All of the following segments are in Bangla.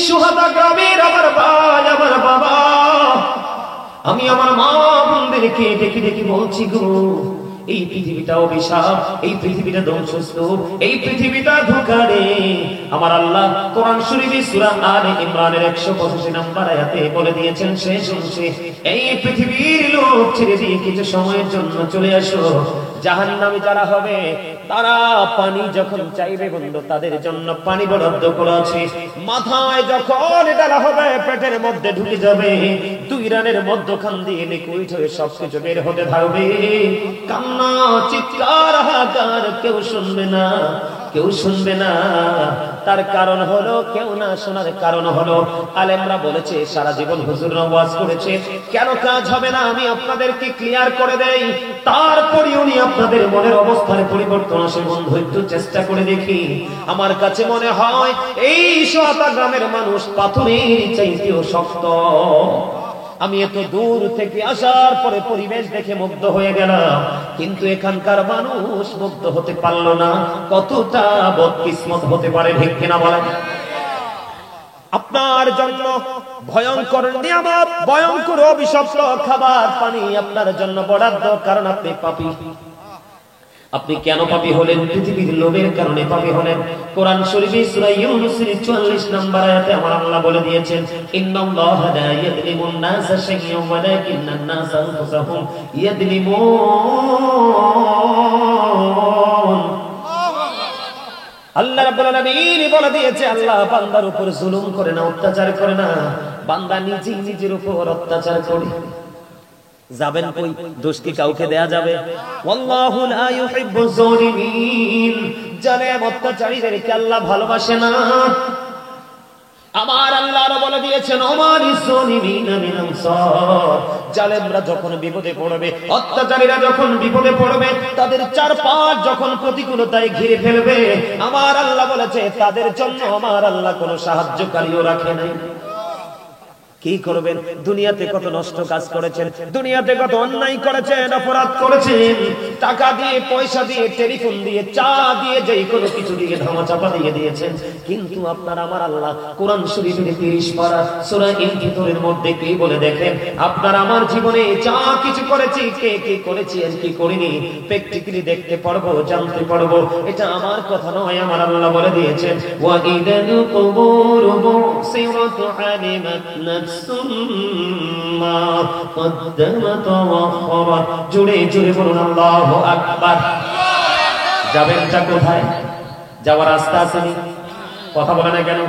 সুহাদা গ্রামের আমার ভাই, আমার বাবা, আমি আমার মা বোনদেরকে ডেকে ডেকে বলছি গো, এই পৃথিবীটা অভিশাপ, এই পৃথিবীটা ধ্বংসস্তূপ, এই পৃথিবীটা ধোঁকারে। আমার আল্লাহ কোরআন শরীফে সূরা আলে ইমরানের 185 নম্বর আয়াতে বলে দিয়েছেন, শেষ অংশে, এই পৃথিবীর লোক ছেড়ে দিয়ে কিছু সময়ের জন্য চলে আসো। জাহান্নামী যারা হবে তারা পানি যখন চাইবে বন্ধু, তাদের জন্য পানি বরাদ্দ করা আছে। মাথায় যখন ডালা হবে, পেটের মধ্যে ঢুকে যাবে, দুই রানের মধ্যখান দিয়ে লিকুইড হয়ে সবকিছু বের হতে থাকবে। কান্না, চিৎকার, হাহাকার, কেউ শুনবে না, কেউ শুনবে না। তার কারণ হলো, কেউ না শোনার কারণ হলো, আলেমরা বলেছে, সারা জীবন হুজুররা ওয়াজ করেছে, কেন কাজ হবে না আমি আপনাদেরকে ক্লিয়ার করে দেই। তারপরে উনি আপনাদের মনের অবস্থার পরিবর্তন আসে বন্ধু, একটু চেষ্টা করে দেখি। আমার কাছে মনে হয় এই সোয়াতা গ্রামের মানুষ পাথরের চাইতেও শক্ত। আমি এত দূর থেকে আসার পরে পরিবেশ দেখে মুগ্ধ হয়ে গেলাম, কিন্তু এখানকার মানুষ মুগ্ধ হতে পারলো না। কতটা বদকিসমত হতে পারে, ঠিক কিনা বলেন? আপনার জন্য ভয়ঙ্কর নিয়ামত, ভয়ঙ্কর অভিশপ্ত খাবার পানি আপনার জন্য বরাদ্দ, কারণ আপনি পাপী। আপনি কেন পাপী হলেন? পৃথিবীর লোভের কারণে পাপী হলেন। কোরআন শরীফে সূরা ইউনূসের 44 নম্বর আয়াতে আমার আল্লাহ বলে দিয়েছেন, ইন্নাল্লাহা লা ইয়াযলিমুন নাসা শাইয়্যান ওয়ালাকিন্নান নাসা আনফুসাহুম ইয়াযলিমুন। আল্লাহ রাব্বুল আলামিন বলে দিয়েছে, আল্লাহ বান্দার উপর জুলুম করে না, অত্যাচার করে না, বান্দা নিজেই নিজের উপর অত্যাচার করে। যাবেন কই? দোষ কি কাউকে দেয়া যাবে? ওয়াল্লাহু লা ইউহিব্বুয যালিমিন। জালেম অত্যাচারীদেরকে আল্লাহ ভালোবাসে না। আমার আল্লাহ আরো বলে দিয়েছেন, ওমালিজ যালিমিনা মিন আনসার। জালেমরা যখন বিপদে পড়বে, অত্যাচারীরা যখন বিপদে পড়বে, তাদের চারপাশ যখন প্রতিকূলতায় ঘিরে ফেলবে, আমার আল্লাহ বলেছে, তাদের জন্য আমার আল্লাহ কোনো সাহায্যকারীও রাখে নাই। কি করবেন? দুনিয়াতে কত নষ্ট কাজ করেছেন, দুনিয়াতে কত অন্যায় করেছেন, অপরাধ করেছেন, টাকা দিয়ে, পয়সা দিয়ে, টেলিফোন দিয়ে, চা দিয়ে, যে কোনো কিছু দিয়ে ধামাচাপা দিয়ে দিয়েছেন। কিন্তু আপনার আমার আল্লাহ কোরআন শরীফের 30 পারা সূরা ইনফিতরের মধ্যে কি বলে দেখেন, আপনার আমার জীবনে যা কিছু করেছি, কে কে করেছি আর কি করিনি, প্র্যাকটিক্যালি দেখতে পারবো, জানতে পারবো। এটা আমার কথা নয়, আমার আল্লাহ বলে দিয়েছেন, ওয়া ইদাল কুবুরু বুসিরাত আলিমাত সুম্মা কদ্দামাত ওয়া আখারাত। জোরে জোরে বলুন আল্লাহু আকবার। যাবেনটা কোথায়? যাওয়ার রাস্তা আছে নি? কথা বলে না কেন?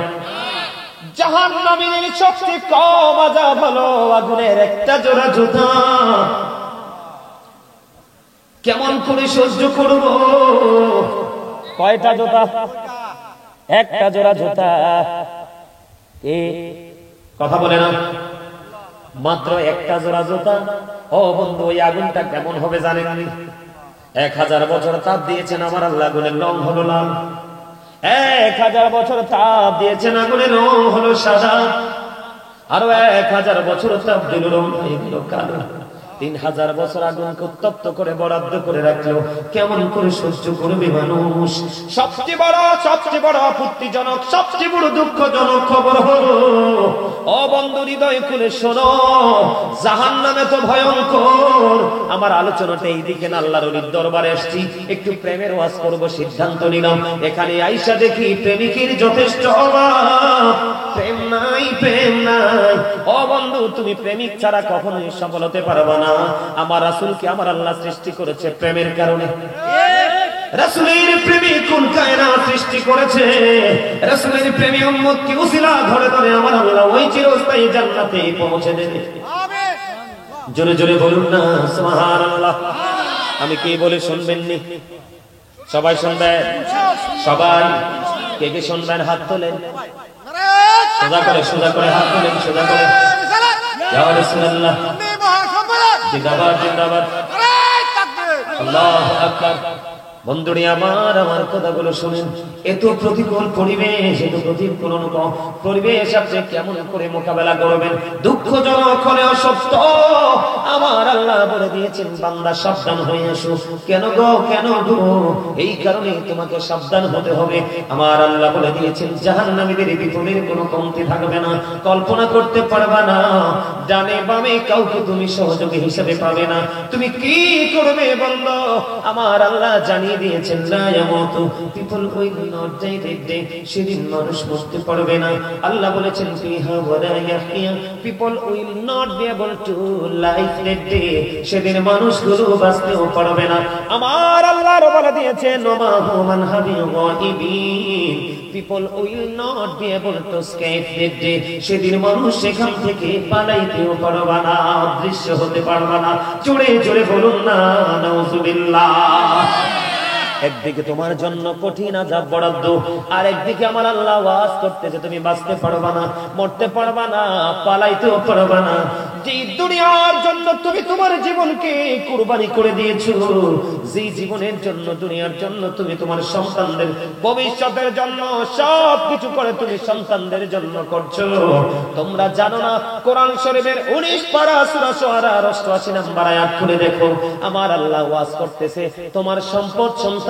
জাহান্নামীদের সবচেয়ে কম আযাব হলো আগুনের একটা জোড়া জুতা। কেমন করে সহ্য করব? কয়টা জুতা? একটা জোড়া জুতা। কথা বলে না, মাত্র একটা জোড়া জুতা। ও বন্ধু, ওই আগুনটা কেমন হবে জানেন? 1000 বছর তাপ দিয়েছেন আমার আল্লাহ, আগুনের রং হলো লাল। 1000 বছর তাপ দিয়েছেন, আগুনের রং হলো সাদা। আরো 1000 বছর তাপ দিল, রং হয়ে গেল কালো। 3000 বছর আগুনকে উত্তপ্ত করে বরাদ্দ করে রাখলো। কেমন করে সহ্য করবে মানুষ? সবচেয়ে বড় আপত্তিজনক, সবচেয়ে বড় দুঃখজনক খবর হলো, ও বন্ধু হৃদয় খুলে শোনো, জাহান্নামে তো ভয়ঙ্কর। আমার আলোচনাটা এইদিকে না, আল্লাহর ওলির দরবারে আসছি, একটু প্রেমের ওয়াজ করব সিদ্ধান্ত নিলাম। এখানে আইসা দেখি প্রেমিকের যথেষ্ট অভাব, প্রেম নাই, প্রেম নাই। ও বন্ধু, তুমি প্রেমিক ছাড়া কখনোই সফল হতে পারবে না। আমার রাসূলকে আমার আল্লাহ সৃষ্টি করেছে প্রেমের কারণে। রাসূলের প্রেমে কোন কায়নাত সৃষ্টি করেছে। রাসূলের প্রেমে উম্মতকে উসিলা ধরে ধরে আমার আল্লাহ ওই চিরস্থায়ী জান্নাতে পৌঁছে দেবে। আমিন। জোরে জোরে বলুন না সুবহানাল্লাহ। আমি কি বলে শুনবেন নি? সবাই শুনবেন? সবাই কে কে শুনবেন? হাত তোলেন। সোজা করে হাত তোলেন, সোজা করে। ইয়া রাসূলুল্লাহ, জিন্দাবাদ জিন্দাবাদ, আল্লাহু আকবার। বন্ধুরে আমার, আমার কথাগুলো শুনেন। এত প্রতিকূল পরিবেশ, এত প্রতিকূল পরিবেশ আপনি কেমন করে মোকাবেলা করবেন? দুঃখজনক হলেও সত্য, আমার আল্লাহ বলে দিয়েছেন বান্দা সাবধান হয়ে আসো। কেন গো, কেন গো? এই কারণে তোমাকে সাবধান হতে হবে। আমার আল্লাহ বলে দিয়েছেন জাহান্নামীদের বিপদের কোনো কমতি থাকবে না, কল্পনা করতে পারবা না। ডানে বামে কাউকে তুমি সহযোগী হিসেবে পাবে না। তুমি কি করবে বলো? আমার আল্লাহ জানিয়ে দিয়েছেন না ইয়ামুতু, people will not die that day, সেদিন মানুষ মরতে পারবে না। আল্লাহ বলেছেন ফিহা ওয়ালা ইয়াহইয়া, people will not be able to life that day, সেদিন মানুষগুলো বাঁচতেও পারবে না। আমার আল্লাহ বলে দিয়েছেন ওমা হুমান হাবিল গায়িবিন, people will not be able to escape that day, সেদিন মানুষ সেখান থেকে পালাইতেও পারবে না, অদৃশ্য হতে পারবে না। জোরে জোরে বলুন না নাউজুবিল্লাহ। একদিকে তোমার জন্য কঠিন আযাব বরাদ্দ, আর একদিকে আমার আল্লাহ ওয়াজ করতেছে তুমি বাঁচতে পারবা না, মরতে পারবা না, পালাইতেও পারবা না। যে দুনিয়ার জন্য তুমি তোমার জীবনকে কুরবানি করে দিয়েছো, যে জীবনের জন্য, দুনিয়ার জন্য তুমি তোমার সন্তানদের ভবিষ্যতের জন্য সবকিছু করে তুমি সন্তানদের জন্য করছো, তোমরা জানো না? কোরআন শরীফের 19 পারা সূরা শুআরা 88 নম্বর আয়াত খুলে দেখো। আমার আল্লাহ ওয়াজ করতেছে তোমার সম্পদ, সন্তান,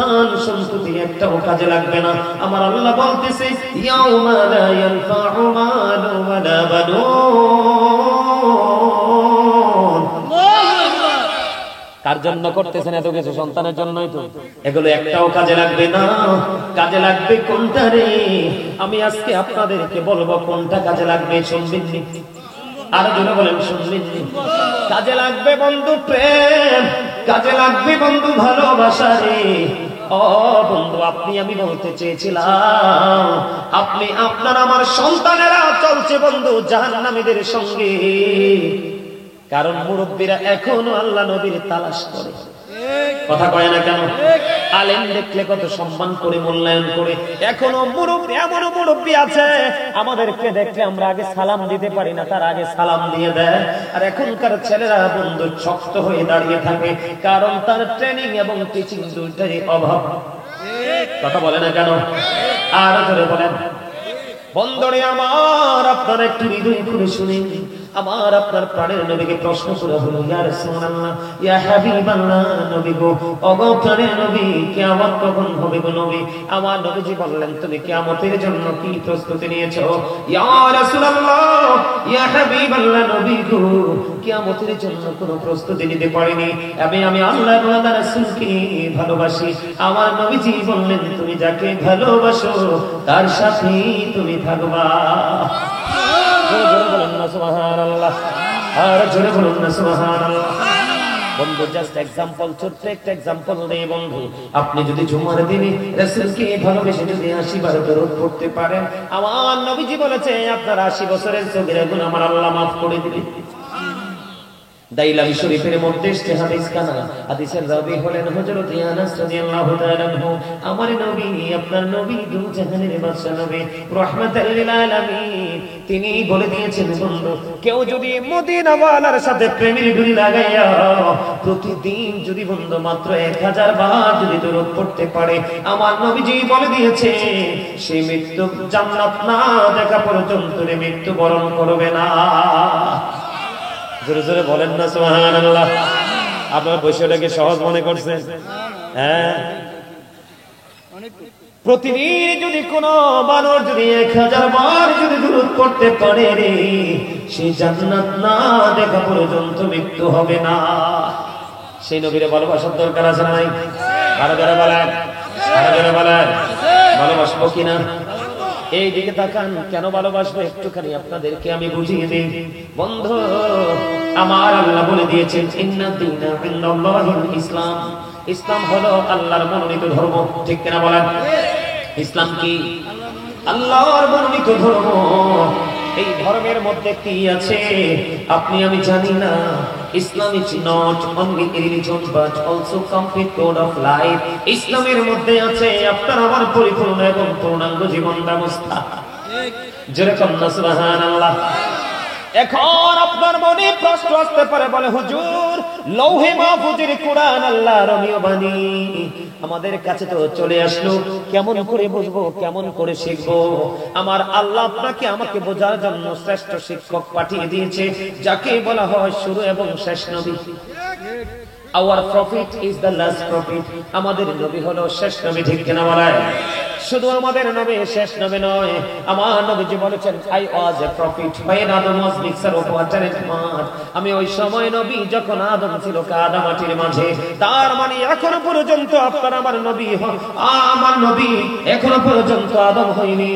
সম্পত্তি একটাও কাজে লাগবে না। আমার আল্লাহ বলতেছে ইয়াউমা লা ইয়ানফাউ মালু ওয়ালা বানুন। কার জন্য করতেছেন এত কিছু? সন্তানের জন্যই তো। এগুলো একটাও কাজে লাগবে না। কাজে লাগবে কোনটা রে? আমি আজকে আপনাদেরকে বলবো কোনটা কাজে লাগবে। শুনবেন? আর জোরে বলেন শুনবেন? কাজে লাগবে বন্ধু প্রেম, কাজে লাগবে বন্ধু ভালোবাসা রে। ও বন্ধু, আপনি আমি বলতে চেয়েছিলাম আপনি, আপনার, আমার সন্তানেরা চলছে বন্ধু জাহান্নামীদের সঙ্গে। কারণ মুরব্বীরা এখনো আল্লাহ নবীর তালাশ করে। কথা কয় না কেন? আলেম দেখলে কত সম্মান করে, মূল্যায়ন করে। এখনো মুরব্বী, এমন মুরব্বী আছে আমাদেরকে দেখলে আমরা আগে সালাম দিতে পারি না, তার আগে সালাম দিয়ে দেয়। আর এখনকার ছেলেরা বন্ধু শক্ত হয়ে দাঁড়িয়ে থাকে, কারণ তার ট্রেনিং এবং টিচিং দুইটারই অভাব। কথা বলে না কেন? আর ধরে বলেন বন্ধুরে আমার, আপনারা একটু হৃদয় করে শুনেন। আমার আপনার প্রাণের নবীকে প্রশ্ন করা হলো, ইয়া রাসূলুল্লাহ, ইয়া হাবিবাল্লাহ, নবী গো, ওগো প্রাণের নবী, কিয়ামত কখন হবে গো নবী? আমার নবীজি বললেন তুমি কিয়ামতের জন্য কি প্রস্তুতি নিয়েছো? ইয়া রাসূলুল্লাহ, ইয়া হাবিবাল্লাহ, নবী গো, কিয়ামতের জন্য কোনো প্রস্তুতি নিতে পারিনি। আমি আল্লাহ এবং তার রাসূলকে ভালোবাসি। আমার নবীজি বললেন তুমি যাকে ভালোবাসো তার সাথে তুমি থাকবা। সুবহানাল্লাহ, আর জোরে বলুন না সুবহানাল্লাহ। বন্ধু জাস্ট এক্সাম্পল, ছোট্ট একটা এক্সাম্পল দেই বন্ধু। আপনি যদি জুমার দিনে রাসূলকে ভালোবেসে যদি 80 বার দরুদ পড়তে পারেন, আমার নবীজি বলেছে আপনার 80 বছরের সগীরা গুনাহ আমার আল্লাহ maaf করে দিবেন। দাইলামি শরীফের মধ্যে এসেছে হাদিস কানা, হাদিসের রাবী হলেন হযরত আনাস রাদিয়াল্লাহু তাআলা আনহু। আমার নবী, আপনার নবী, দু জাহানের বাদশা নবী, রাহমাতাল লিল আলামিন, তিনি বলে দিয়েছেন বন্ধু, কেউ যদি মদিনা ওয়ালার সাথে প্রেমের ডুরি লাগাইয়া প্রতিদিন যদি বন্ধু মাত্র 1000 বার যদি দরুদ পড়তে পারে, আমার নবীজি বলে দিয়েছে সে মৃত্যু জান্নাত না দেখা পর্যন্ত মৃত্যু বরণ করবে না। জোরে জোরে বলেন না সুবহানাল্লাহ। আপনার বিষয়টাকে সহজ মনে করছেন? হ্যাঁ, প্রতিদিন যদি কোন মানুষ যদি 1000 বার যদি দরুদ পড়তে পারে রে, সে জান্নাত না দেখা পর্যন্ত মৃত্যু হবে না। সেই নবীরে ভালোবাসার দরকার আছে না নাই? কারো ধরে বলেন, কারো ধরে বলেন, ভালোবাসবো কিনা? এই দিকে তাকান, কেন ভালোবাসবো একটুখানি আপনাদেরকে আমি বুঝিয়ে দিই বন্ধু। আমার আল্লাহ বলে দিয়েছেন ইন্না দীনা ইনদাল্লাহিল ইসলাম, ইসলাম হলো আল্লাহর মনোনীত ধর্ম। ঠিক কিনা বলেন? ইসলাম কি? আল্লাহর মনোনীত ধর্ম। এই ধর্মের মধ্যে কি আছে আপনি আমি জানি না। ইসলাম is not only a religion but also complete code of life. ইসলামের মধ্যে আছে আপনার আমার পরিপূর্ণ এবং পূর্ণাঙ্গ জীবন ব্যবস্থা। যেরকম না সুবহানাল্লাহ। এখন আপনার মনে প্রশ্ন আসতে পারে, বলে হুজুর লৌহে মাহফুজের কোরআন আল্লাহর বাণী আমাদের কাছে তো চলে আসলো, কেমন করে বুঝবো, কেমন করে শিখবো? আমার আল্লাহ আপনাকে আমাকে বোঝার জন্য শ্রেষ্ঠ শিক্ষক পাঠিয়ে দিয়েছে, যাকে বলা হয় শুরু এবং শেষ নবী। Our prophet is the last prophet. আমাদের নবী হলো শেষ নবী, ঠিক কিনা বলেন? শুধু আমাদের নবী শেষ নবী নয়, আমার নবীজি বলেছেন I was a prophet when Adam was mixer of water and mud. আমি ওই সময় নবী যখন আদম ছিল কাদা মাটির মাঝে। তার মানে এখনো পর্যন্ত আপনার আমার নবী আমার নবী এখনো পর্যন্ত আদম হয়নি।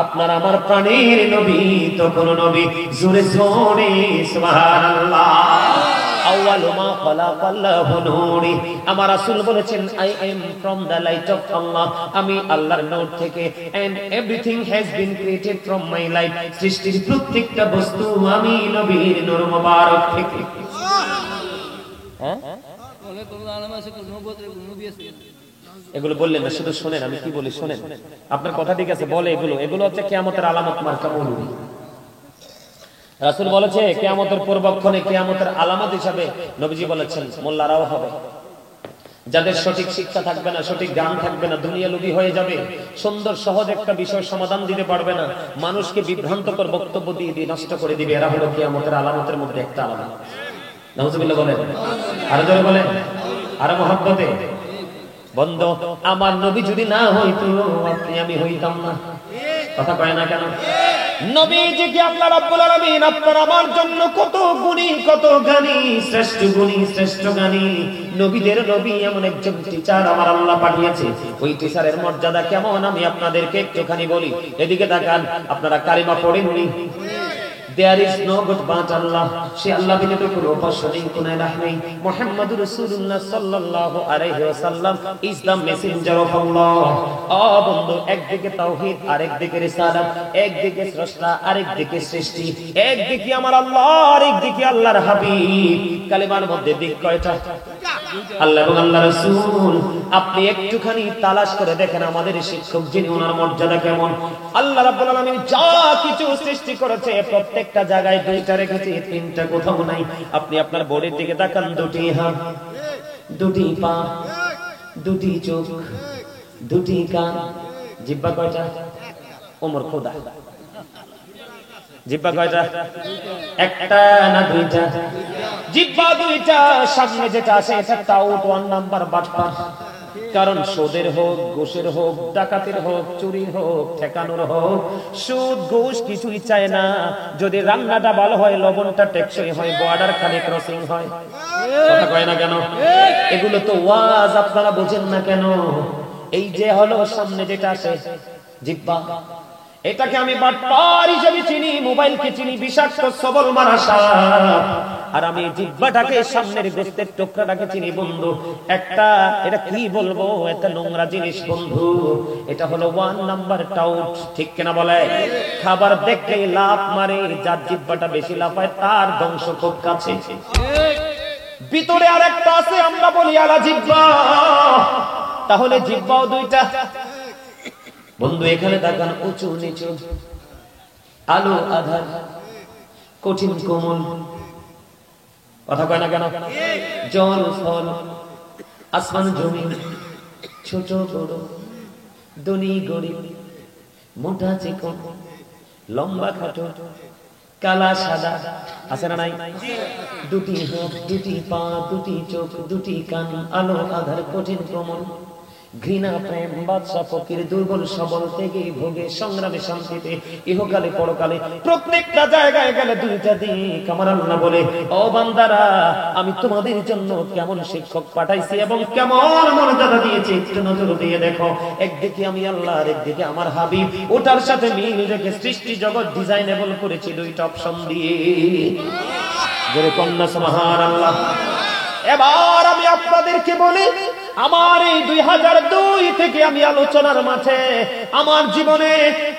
আপনার আমার প্রাণের নবী তো কোন নবী? জোরে জোরে সুবহানাল্লাহ। আমার রাসূল বলেছেন I am from the light of Allah, আমি আল্লাহর নূর থেকে, and everything has been created from my light, সৃষ্টির প্রত্যেকটা বস্তু আমি নবীর নূর মোবারক থেকে। এগুলো বললেন না, শুধু শুনেন আমি কি বলি, শুনেন। আপনার কথা ঠিক আছে, বলে এগুলো হচ্ছে কিয়ামতের আলামত মার্কা মৌলবী। রাসূল বলেছে কিয়ামতের পূর্বক্ষণে কিয়ামতের আলামত হিসাবে নবীজি বলেছেন মোল্লারাও হবে, যাদের সঠিক শিক্ষা থাকবে না, সঠিক জ্ঞান থাকবে না, দুনিয়া লোভী হয়ে যাবে, সুন্দর সহজ একটা বিষয় সমাধান দিতে পারবে না, মানুষকে বিভ্রান্তকর বক্তব্য দিয়ে নষ্ট করে দিবে, এরা হলো কিয়ামতের আলামতের মধ্যে একটা আলামত। নাউজুবিল্লাহ বলেন, আরো জোরে বলেন, আরো মহব্বতে। বন্ধু, আমার নবী যদি না হইতো আপনি আমি হইতাম না। কথা কয় না কেন? নবীজি কি আল্লাহ রাব্বুল আলামিন আপনার আমার জন্য কত গুণী, কত জ্ঞানী, শ্রেষ্ঠ গুণী, শ্রেষ্ঠ জ্ঞানী, নবীদের নবী এমন একজন টিচার আমার আল্লাহ পাঠিয়েছে। ওই টিচারের মর্যাদা কেমন আমি আপনাদেরকে একটুখানি বলি। এদিকে তাকান, আপনারা কালিমা পড়েননি? There is no God but Allah. সে আল্লাহ ব্যতীত কোনো উপাস্য নেই, কোনো ইলাহ নেই। মুহাম্মাদুর রাসূলুল্লাহ সাল্লাল্লাহু আলাইহি ওয়াসাল্লাম is the messenger of Allah. ও বন্ধু, একদিকে তাওহীদ, আরেকদিকে রিসালাত, একদিকে স্রষ্টা, আরেকদিকে সৃষ্টি, একদিকে আমার আল্লাহ, আরেকদিকে আল্লাহর হাবিব। কালেমার মধ্যে দিক কয়টা? আল্লাহ এবং আল্লাহ রাসূল। আপনি একটুখানি তালাশ করে দেখেন আমাদের শিক্ষক যিনি, ওনার মর্যাদা কেমন। আল্লাহ রাব্বুল আলামিন যা কিছু সৃষ্টি করেছে প্রত্যেকটা জায়গায় দুইটা রেখেছে, তিনটা কোথাও নাই। আপনি আপনার বোর্ডের দিকে তাকান, দুটি হাত, দুটি পা, দুটি চোখ, দুটি কান, জিহ্বা কয়টা? ওমর খোদা, জিহ্বা কয়টা? একটা না দুইটা? জিহ্বা দুইটা। সামনে যেটা আছে এটা টাউট 1 নাম্বার বাটপা। কারণ সুদের হোক, ঘুষের হোক, ডাকাতির হোক, চুরির হোক, ঠেকানোর হোক, সুদ ঘুষ কিছুই চায় না। যদি রান্নাটা ভালো হয়, লবণটা টেকসই হয়, বর্ডার খালি ক্রসিং হয়। কথা কয় না কেন? এগুলো তো ওয়াজ, আপনারা বোঝেন না কেন? এই যে হলো সামনে যেটা আছে জিহ্বা, এটাকে আমি বাটপার হিসেবে চিনি, মোবাইলকে চিনি বিষাক্ত সবল মারা সাপ। আর আমি জিহ্বাটাকে, সামনের গোস্তের টুকরাটাকে চিনি বন্ধু একটা, এটা কি বলবো, এটা নোংরা জিনিস বন্ধু। এটা হলো 1 নাম্বার টাউট, ঠিক কিনা বলে? খাবার দেখলেই লাফ মারে, যার জিহ্বাটা বেশি লাফায় তার ধ্বংস খুব কাছে। ভিতরে আরেকটা আছে, আমরা বলি আলা জিহ্বা। তাহলে জিহ্বাও দুইটা বন্ধু। এখানে তাকান, উঁচু নিচু, আলো আধার, কঠিন কোমল, কথা কয় না কেন? জল স্থল, আসমান জমিন, ছোট বড়, ধনী গরিব, মোটা চিকন, লম্বা খাটো, কালা সাদা, আছে না নাই? দুটি হাত, দুটি পা, দুটি চোখ, দুটি কান, আলো আধার, কঠিন কোমল, ঘৃণা, প্রেম, বাদশা, ফকির, দুর্বল, সবল, থেকে ভোগে, সংগ্রামে, শান্তিতে, ইহকালে পরকালে, প্রত্যেকটা জায়গায় গেলে দুইটা দিক। আমার আল্লাহ বলে, ও বান্দারা, আমি তোমাদের জন্য কেমন শিক্ষক পাঠাইছি এবং কেমন মর্যাদা দিয়েছি, একটু নজর দিয়ে দেখো। একদিকে আমি আল্লাহ, আর একদিকে আমার হাবিব। ওটার সাথে মিল রেখে সৃষ্টি জগৎ ডিজাইনেবল করেছি দুইটা অপশন দিয়ে। জোরে কন্যা সুবহানাল্লাহ। এবার আমি আপনাদেরকে বলি, আমার এই 2002 থেকে আমি আলোচনার মাঠে আমার জীবনে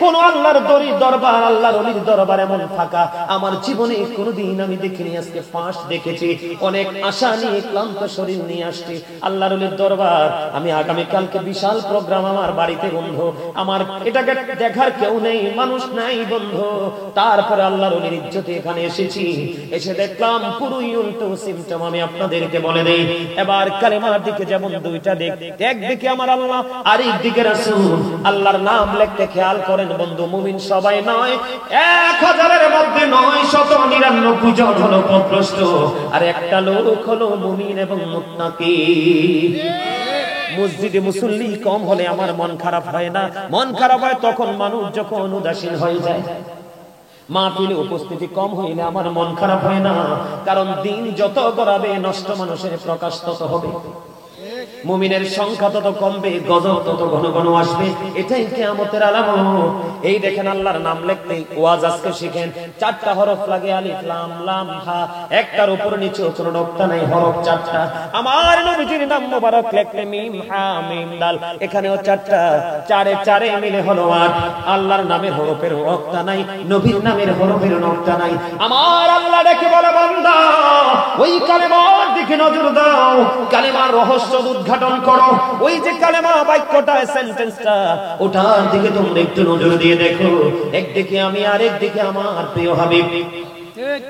কোন আল্লাহর দরবার, আল্লাহর ওলির দরবার এমন ফাঁকা আমার জীবনে কোনদিন আমি দেখিনি। আজকে ফাঁস দেখেছি, অনেক আশা নিয়ে ক্লান্ত শরীর নিয়ে আসছি আল্লাহর ওলির দরবার। আমি আগামী কালকে বিশাল প্রোগ্রাম আমার বাড়িতে বন্ধু, আমার এটাকে দেখার কেউ নেই, মানুষ নাই বন্ধু। তারপরে আল্লাহর ওলির ইজ্জতে এখানে এসেছি, এসে দেখলাম পুরোই উল্টো সিমটম। আমি আপনাদেরকে বলে দেই, এবার কালেমার দিকে যেমন দুইটা দিক, একদিকে আমার আল্লাহ আর একদিকে রাসূল। আল্লাহর নাম লিখতে খেয়াল করেন বন্ধু, মুমিন সবাই নয়, 1000-এর মধ্যে 999 জন হলো পথভ্রষ্ট, আর একটা লোক হলো মুমিন এবং মুত্তাকি। মসজিদে মুসল্লি কম হলে আমার মন খারাপ হয় না, মন খারাপ হয় তখন মানুষ যখন উদাসীন হয়ে যায়। মাহফিলে উপস্থিতি কম হইলে আমার মন খারাপ হয় না, কারণ দিন যত গড়াবে নষ্ট মানুষের প্রকাশ তত হবে, মুমিনের সংখ্যা তত কমবে, গজব তত ঘন ঘন আসবে। এটাই কিয়ামতের আলামত। এই দেখেন আল্লাহর নাম লিখতে ওয়াজ আজকে শিখেন, 4টা হরফ লাগে, আলিফ লাম লাম হা, একটার উপর নিচে কোনো নকতা নাই, হরফ 4টা। আমার নবীজির নাম মোবারক লিখতে মিম হা মিম দাল, এখানেও 4টা, 4-এ মিলে হলো 8। আল্লাহর নামের হরফের নকতা নাই, নবীর নামের হরফের নকতা নাই। আমার আল্লাহ ডেকে বলে, বান্দা ওই কালেমার দিকে নজর দাও, কালেমার রহস্য উদ্ঘাটন করো। ওই যে কালেমা বাক্যটা, সেন্টেন্সটা, ওটার দিকে তোমরা একটু নজর দিয়ে দেখো। একদিকে আমি আর একদিকে আমার প্রিয় হাবিব।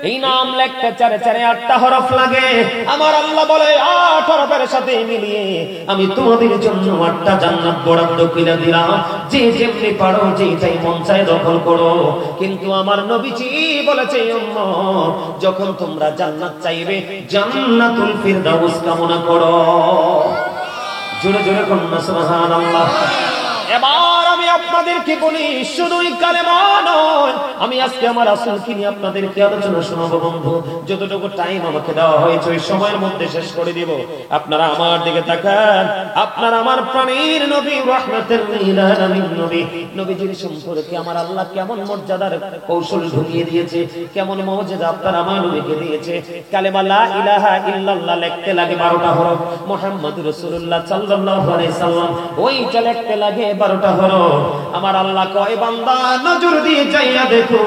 এই নাম লিখতে 4-এ 8টা হরফ লাগে। আমার আল্লাহ বলে 8 হরফের সাথে মিলিয়ে আমি তোমাদের জন্য 8টা জান্নাত বরাদ্দ করে দিলাম, যে যেমনি পারো যেটাই মন চায় দখল করো। কিন্তু আমার নবীজি বলেছে, উম্মত যখন তোমরা জান্নাত চাইবে, জান্নাতুল ফিরদাউস কামনা করো। জোরে জোরে কন্যা সুবহানাল্লাহ। এবার আমি আপনাদেরকে বলি, শুধুই কালেমা নয়, আমি আজকে আমার রাসূলকে নিয়ে আপনাদেরকে আলোচনা শোনাবো বন্ধু। যতটুকু টাইম আমাকে দেওয়া হয়েছে ওই সময়ের মধ্যে শেষ করে দিব। আপনারা আমার দিকে তাকান, আপনারা আমার প্রাণের নবী রাহমাতুল লিল আলামিন নবী, নবীজির সম্পর্কে আমার আল্লাহ কেমন মর্যাদার কৌশল ঢুকিয়ে দিয়েছে, কেমন মুজিজা আপনার আমার নবীকে দিয়েছে। কালেমা লা ইলাহা ইল্লাল্লাহ লিখতে লাগে 12টা হরফ, মুহাম্মদুর রাসূলুল্লাহ সাল্লাল্লাহু আলাইহি সাল্লাম ওইটা লিখতে লাগে 12টা হরফ। আমার আল্লাহ কয়, বান্দা নজর দিয়ে যাইয়া দেখো,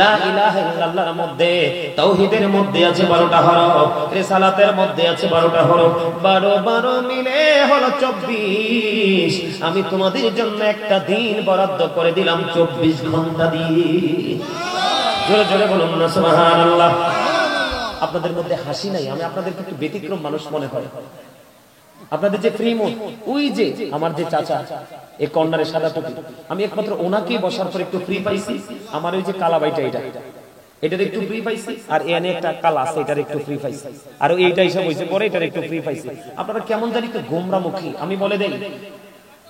লা ইলাহা ইল্লাল্লাহর মধ্যে, তাওহীদের মধ্যে আছে 12টা হরফ, রিসালাতের মধ্যে আছে 12টা হরফ, 12 মিলে হলো 24। আমি তোমাদের জন্য একটা দিন বরাদ্দ করে দিলাম 24 ঘন্টা দিয়ে। জোরে জোরে বলুন না সুবহানাল্লাহ। আপনাদের মধ্যে হাসি নাই, আমি আপনাদেরকে একটু ব্যতিক্রম মানুষ মনে হয়। আপনাদের যে ফ্রি মুড, ওই যে আমার যে চাচা এই কর্নারে সাদা টুপি, আমি একমাত্র ওনাকেই বসার পর একটু ফ্রি পাইছি। আমার ওই যে কালা বাইটা, এটার একটু ফ্রি পাইছি, আর এনে একটা কালা আছে, এটার একটু ফ্রি পাইছি, আর এইটা হিসাব হয়েছে পরে এটার একটু ফ্রি পাইছি। আপনারা কেমন জানি একটু গোমরামুখী। আমি বলে দেই,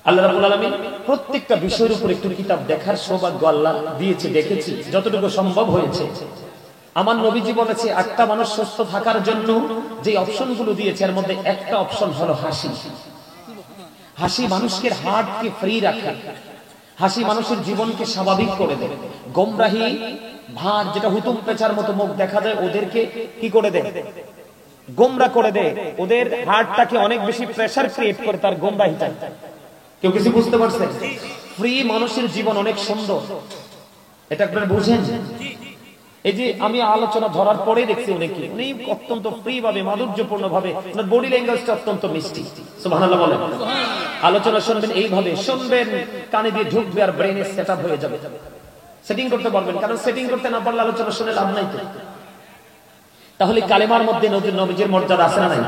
আল্লাহ রাব্বুল আলামিন প্রত্যেকটা বিষয়ের উপর একটু কিতাব দেখার সৌভাগ্য আল্লাহ দিয়েছে, দেখেছি যতটুকু সম্ভব হয়েছে। আমার নবীজি বলেছে 8টা মানুষ সুস্থ থাকার জন্য যে অপশনগুলো দিয়েছে, এর মধ্যে একটা অপশন হলো হাসি। হাসি মানুষকে হার্টকে ফ্রি রাখে, হাসি মানুষের জীবনকে স্বাভাবিক করে দেয়। গোমরাহি ভার, যেটা হুতুম পেঁচার মতো মুখ দেখা যায়, ওদেরকে কি করে দেয়? গোমরা করে দেয়। ওদের হার্টটাকে অনেক বেশি প্রেসার ক্রিয়েট করে তার গোমরাহিটা। কেউ কিছু বুঝতে পারছে? ফ্রি মানুষের জীবন অনেক সুন্দর, এটা আপনারা বুঝেন? এই যে আমি আলোচনা ধরার পরে দেখছি উনি অত্যন্ত ফ্রি ভাবে, মাধুর্যপূর্ণ ভাবে, বডি ল্যাঙ্গুয়েজটা অত্যন্ত মিষ্টি। সুবহানাল্লাহ বলেন। আলোচনা শুনবেন এইভাবে, শুনবেন, কানে দিয়ে ঢুকবে আর ব্রেনে সেটআপ হয়ে যাবে, সেটিং করতে পারবেন। কারণ সেটিং করতে না পারলে আলোচনা শুনে লাভ নাই তো। তাহলে কালেমার মধ্যে নবীজির মর্যাদা আছে না নাই?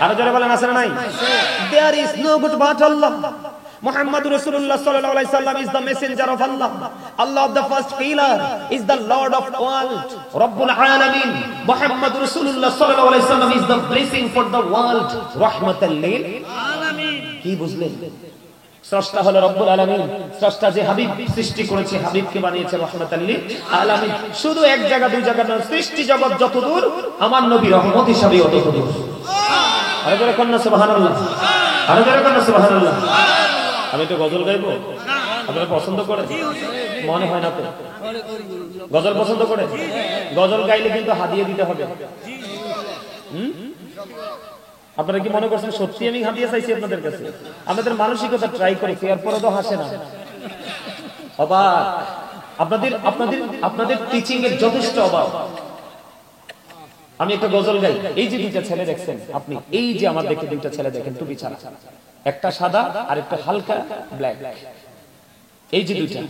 আরো জোরে বলেন, আছে না নাই? There is no good but Allah. Muhammadur Rasulullah sallallahu alaihi wasallam is the messenger of Allah. Allah of the first pillar is the Lord of world, Rabbul Alamin. Muhammadur Rasulullah sallallahu alaihi wasallam is the blessing for the world, Rahmatan lil Alamin. কি বুঝলেন? স্রষ্টা হলো রব্বুল আলামিন। স্রষ্টা যে হাবিব সৃষ্টি করেছে, হাবিবকে বানিয়েছে রহমাতাল লিল আলামিন। শুধু এক জায়গা দুই জায়গা না, সৃষ্টি জগৎ যতদূর আমার নবী রহমত হিসাবে অতদূর। আরে জোরে কন্না সুবহানাল্লাহ, আরে জোরে কন্না সুবহানাল্লাহ। আমি তো গজল গাইবো, আপনারা পছন্দ করেন? মনে হয় না তো গজল পছন্দ করে? গজল গাইলে কিন্তু হাদিয়া দিতে হবে। আপনারা কি মনে করছেন সত্যি আমি হাদিয়া চাইছি আপনাদের কাছে? আপনাদের মানসিকতা ট্রাই করেছি, এরপরে তো হাসে না। অবাক আপনাদের আপনাদের আপনাদের টিচিং এর যথেষ্ট অভাব। আমি একটা গজল গাই। এই যে দুইটা ছেলে দেখছেন আপনি, এই যে আমার দেখে দুইটা ছেলে দেখেন টুপি ছাড়া, একটা সাদা আর একটা হালকা ব্ল্যাক, এই যে দুইটা,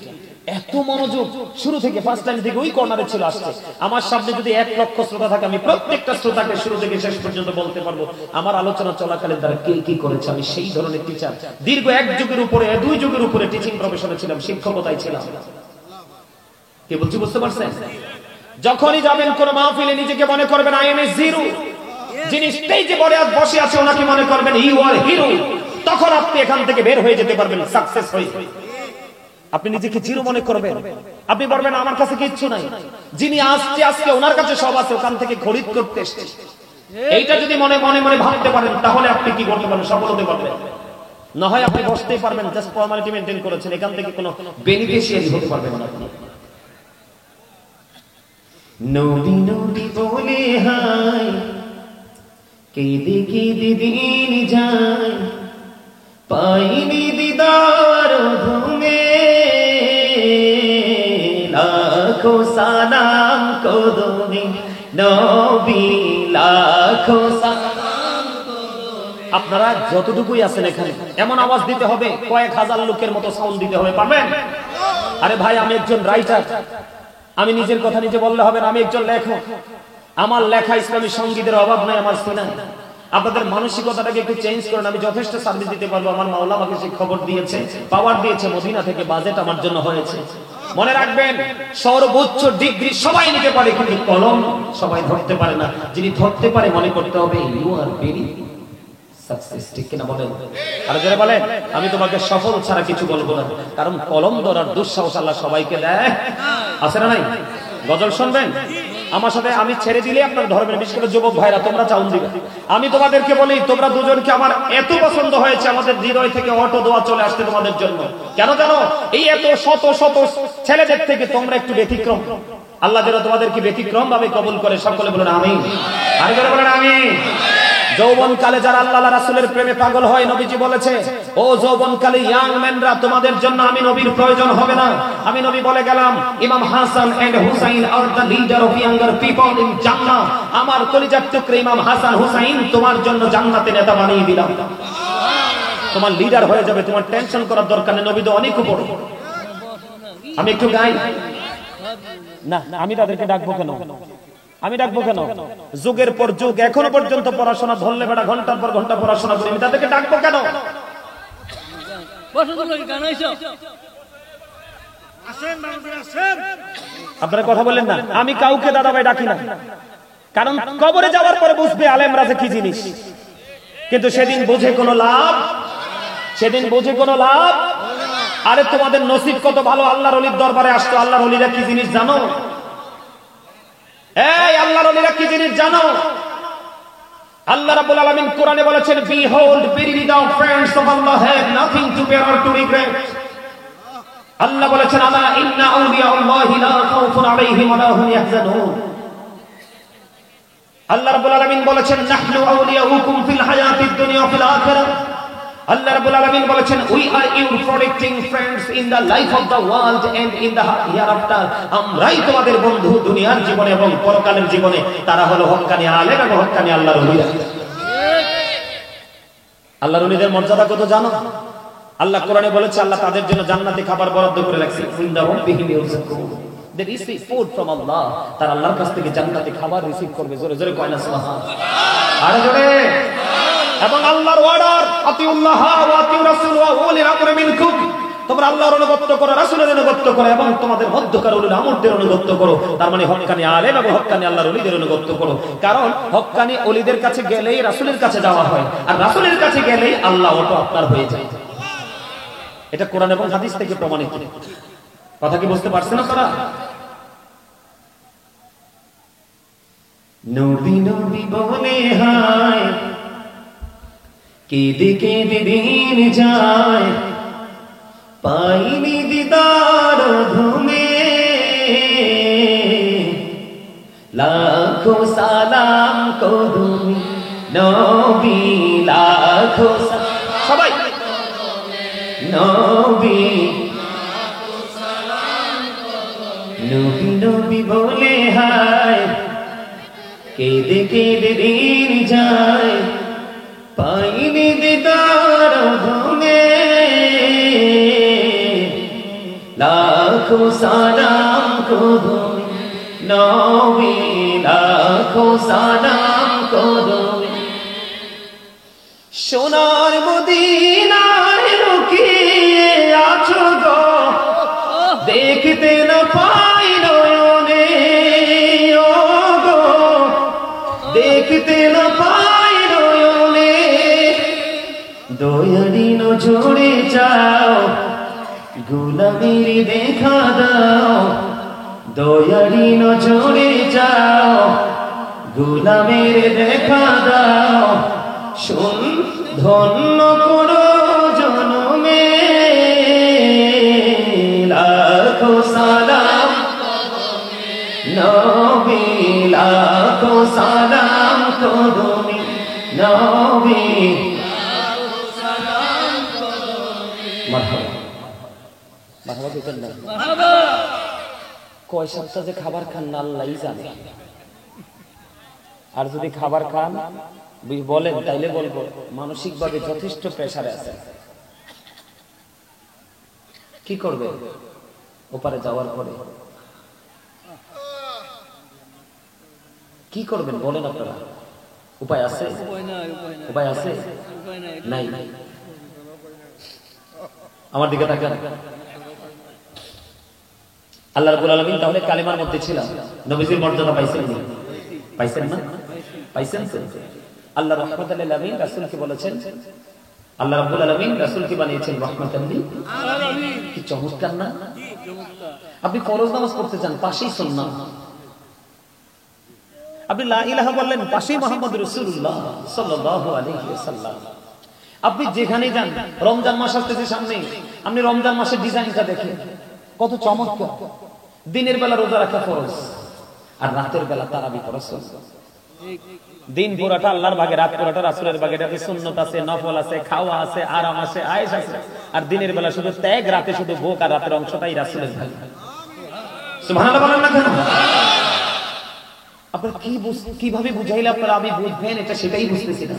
এত মনোযোগ শুরু থেকে ফার্স্ট টাইম থেকে ওই কর্নারে ছিল আসছে। আমার সামনে যদি 1 লক্ষ শ্রোতা থাকে, আমি প্রত্যেকটা শ্রোতাকে শুরু থেকে শেষ পর্যন্ত বলতে পারবো আমার আলোচনা চলাকালীন তারা কে কি করেছে। আমি সেই ধরনের টিচার, দীর্ঘ 1 যুগের উপরে 2 যুগের উপরে টিচিং প্রফেশনে ছিলাম, শিক্ষকতায় ছিলাম। কে বলছি বুঝতে পারছেন? যখনই যাবেন কোন মাহফিলে নিজেকে মনে করবেন আই এম এ জিরো, যিনি স্টেজে বসে আছে ওনাকে মনে করবেন ইউ আর হিরো। তখন আপনি এখান থেকে বের হয়ে যেতে পারবেন সাকসেস হয়ে। আপনি নিজেকে জিরো মনে করবেন, আপনি বলবেন আমার কাছে কিচ্ছু নাই। যিনি আসছে আজকে ওনার কাছে সব আছে, ওখান থেকে খরিদ করতে এসেছে। এইটা যদি মনে মনে মনে ভাবতে পারেন তাহলে আপনি কি করতে পারবেন? সফল হতে পারবেন। না হয় আপনি বসতেই পারবেন, জাস্ট ফর্মালিটি মেইনটেইন করেছেন, এখান থেকে কোনো বেনিফিশিয়ারি হতে পারবেন না আপনি। নবী নবী বলে হায় কেঁদে কেঁদে দিন যায়, পাইনি দিদার ধুমে, লাখো সালাম কদমে নবী, লাখো সালাম কদমে। আপনারা যতটুকুই আছেন এখানে এমন আওয়াজ দিতে হবে, কয়েক হাজার লোকের মতো সাউন্ড দিতে হবে, পারবেন? আরে ভাই আমি একজন রাইটার, আমি নিজের কথা নিজে বললে হবে না, আমি একজন লেখক। আমার লেখা ইসলামী সঙ্গীতের অভাব নাই আমার সিনায়। আপনাদের মানসিকতাটাকে একটু চেঞ্জ করেন, আমি যথেষ্ট সার্ভিস দিতে পারবো। আমার মাওলা আমাকে সেই খবর দিয়েছে, পাওয়ার দিয়েছে, মদিনা থেকে বাজেট আমার জন্য হয়েছে। মনে রাখবেন সর্বোচ্চ ডিগ্রি সবাই নিতে পারে, কিন্তু কলম সবাই ধরতে পারে না। যিনি ধরতে পারে মনে করতে হবে ইউ আর ভেরি সাকসেস। ঠিক কিনা বলেন? আর যারা বলেন আমি তোমাকে সফল ছাড়া কিছু বলবো না, কারণ কলম ধরার দুঃসাহস আল্লাহ সবাইকে দেয়, আছে না নাই? গজল শুনবেন আমার সাথে, আমি ছেড়ে দিলে আপনারা ধরবেন। বিশেষ করে যুবক ভাইরা তোমরা চাউন দিবে। আমি তোমাদেরকে বলি তোমরা দুজনকে আমার এত পছন্দ হয়েছে, আমাদের হৃদয় থেকে অটো দোয়া চলে আসছে তোমাদের জন্য। কেন জানো? এই এত শত শত ছেলেদের থেকে তোমরা একটু ব্যতিক্রম। আল্লাহ যেন তোমাদেরকে ব্যতিক্রম ভাবে কবুল করে। সকলে বলেন আমিন। আর যারা বলেন আমিন। যৌবনকালে যারা আল্লাহ রাসূলের প্রেমে পাগল হয়, নবীজি বলেছে ও যৌবনকালে ইয়াং ম্যানরা, তোমাদের জন্য আমি নবীর প্রয়োজন হবে না। আমি নবী বলে গেলাম Imam Hasan and Hussain are the leader of younger people in Jannah. আমার কলিজার টুকরা ইমাম হাসান হুসাইন তোমার জন্য জান্নাতে নেতা বানিয়ে দিলাম। তোমার লিডার হয়ে যাবে, তোমার টেনশন করার দরকার নেই। নবী তো অনেক উপর। আমি একটু গাই না, আমি তাদেরকে ডাকবো কেন? আমি ডাকবো কেন? যুগের পর যুগ এখনো পর্যন্ত পড়াশোনা ধরলে বেড়া ঘন্টার পর ঘন্টা পড়াশোনা করি, আমি তাদেরকে ডাকবো কেন? আপনারা কথা বলেন না। আমি কাউকে দাদা ভাই ডাকি না, কারণ কবরে যাওয়ার পরে বুঝবে আলেমরা যে কি জিনিস। কিন্তু সেদিন বুঝে কোনো লাভ, সেদিন বুঝে কোনো লাভ। আরে তোমাদের নসিব কত ভালো, আল্লাহর ওলির দরবারে আসতো। আল্লাহর ওলিরা কি জিনিস জানো? এই আল্লাহর ওলিরা কি জিনিস জানো? আল্লাহ রাব্বুল আলামিন কোরআনে বলেছেন behold verily thou friends of Allah have nothing to bear or to regret। আল্লাহ বলেছেন আলা ইন্না আউলিয়া আল্লাহি লা খাউফুন আলাইহিম ওয়া লা হুম ইয়াহজানুন। আল্লাহ রাব্বুল আলামিন বলেছেন নাহনু আউলিয়াউকুম ফিল হায়াতিদ দুনিয়া ওয়া ফিল আখিরাহ। আল্লাহ রাব্বুল আলামিন বলেছেন we are your protecting friends in the life of the world and in the hereafter। আমরাই তোমাদের বন্ধু দুনিয়ার জীবনে এবং পরকালের জীবনে। তারা হলো হক্কানি আলেম এবং হক্কানি আল্লাহর ওলি। আল্লাহর ওলিদের মর্যাদা কত জানো? আল্লাহ কোরআনে বলেছে আল্লাহ তাদের জন্য জান্নাতে খাবার বরাদ্দ করে রাখছে। ইনদা রাব্বিহিম ইয়ারযুকুন, they receive food from Allah। তারা আল্লাহর কাছ থেকে জান্নাতে খাবার রিসিভ করবে। জোরে জোরে কয় না সুবহানাল্লাহ। আরে জোরে। এবং আল্লাহর অর্ডার আতিউল্লাহ ওয়া আতিউ রাসূল ওয়া উলিল আমরি মিনকুম। তোমরা আল্লাহর অনুগত করো, রাসূলের অনুগত করো এবং তোমাদের মধ্যকার উলিল আমরদের অনুগত করো। তার মানে হক্কানি আলেম এবং হক্কানি আল্লাহর ওলিদের অনুগত করো। কারণ হক্কানি ওলিদের কাছে গেলেই রাসূলের কাছে যাওয়া হয়, আর রাসূলের কাছে গেলেই আল্লাহ অটো আপনার হয়ে যায়। এটা কোরআন এবং হাদিস থেকে প্রমাণিত। কথা কি বুঝতে পারছেন আপনারা? নবী নবী বলে হায় কেঁদে কেঁদে দিন যায়, পাইনি দিদার ধুমে, লাখো সালাম কদমে নবী লাখো সবাই নবী নবী নবী বলে হায় কেঁদে কেঁদে দিন যায় পাইনি দিদার ধনে লাখো সালাম করো নবী লাখো সালাম করো সোনার মদিনায় লুকিয়ে আছো গো দেখতে না পাই নয়নে ও গো দেখতে না পাই নয়নে দয়ারি নজরে যাও গোলামির দেখা দাও দয়ারি নজরে যাও গোলামের দেখা দাও শুন ধন্য করো জনমে লাখো সালাম নবী লাখো সালাম করুনি নবী মারহাবা মারহাবা কইতেন না মারহাবা কয় সপ্তাহ যে খাবার খান না আল্লাহই জানে আর যদি খাবার খান বলেন তাইলে বলবো মানসিকভাবে যথেষ্ট প্রেসারে আছে কি করবে ওপারে যাওয়ার পরে কি করবেন বলেন আপনারা উপায় আছে উপায় আছে নাই আমার দিকে তাকান আল্লাহ রাব্বুল আলামিন তাহলে কালিমার মধ্যে ছিলাম নবীজির মর্যাদা পাইছেন না পাইছেন না পাইছেন আল্লাহ রাহমাতুল লিল আলামিন রাসূলকে বলেছেন আল্লাহ রাব্বুল আলামিন রাসূলকে বানিয়েছেন রাহমাতুল লিল আলামিন কি চমৎকার না আপনি ফরজ নামাজ পড়তে চান পাশেই সুন্নাহ আপনি লা ইলাহা বললেন পাশেই মুহাম্মদুর রাসূলুল্লাহ সাল্লাল্লাহু আলাইহি ওয়াসাল্লাম আপনি যেখানে যান রমজান মাস আসতেছে সামনে আপনি রমজান মাসের ডিজাইনটা দেখেন কত চমৎকার দিনের বেলা রোজা রাখা ফরজ আর রাতের বেলা তারাবি পড়া সুন্নাত দিন পুরাটা আল্লাহর ভাগে রাত পুরাটা রাসূলের ভাগে এটাতে সুন্নাত আছে নফল আছে খাওয়া আছে আরাম আছে আয়েশ আছে আর দিনের বেলা শুধু ত্যাগ রাতে শুধু ভোগ আর রাতের অংশটাই রাসূলের ভাগে সুবহানাল্লাহ বলেন না কেন আপনারা কিভাবে বুঝাইলে আপনারা আমি বুঝবেন এটা সেটাই বুঝতেছি না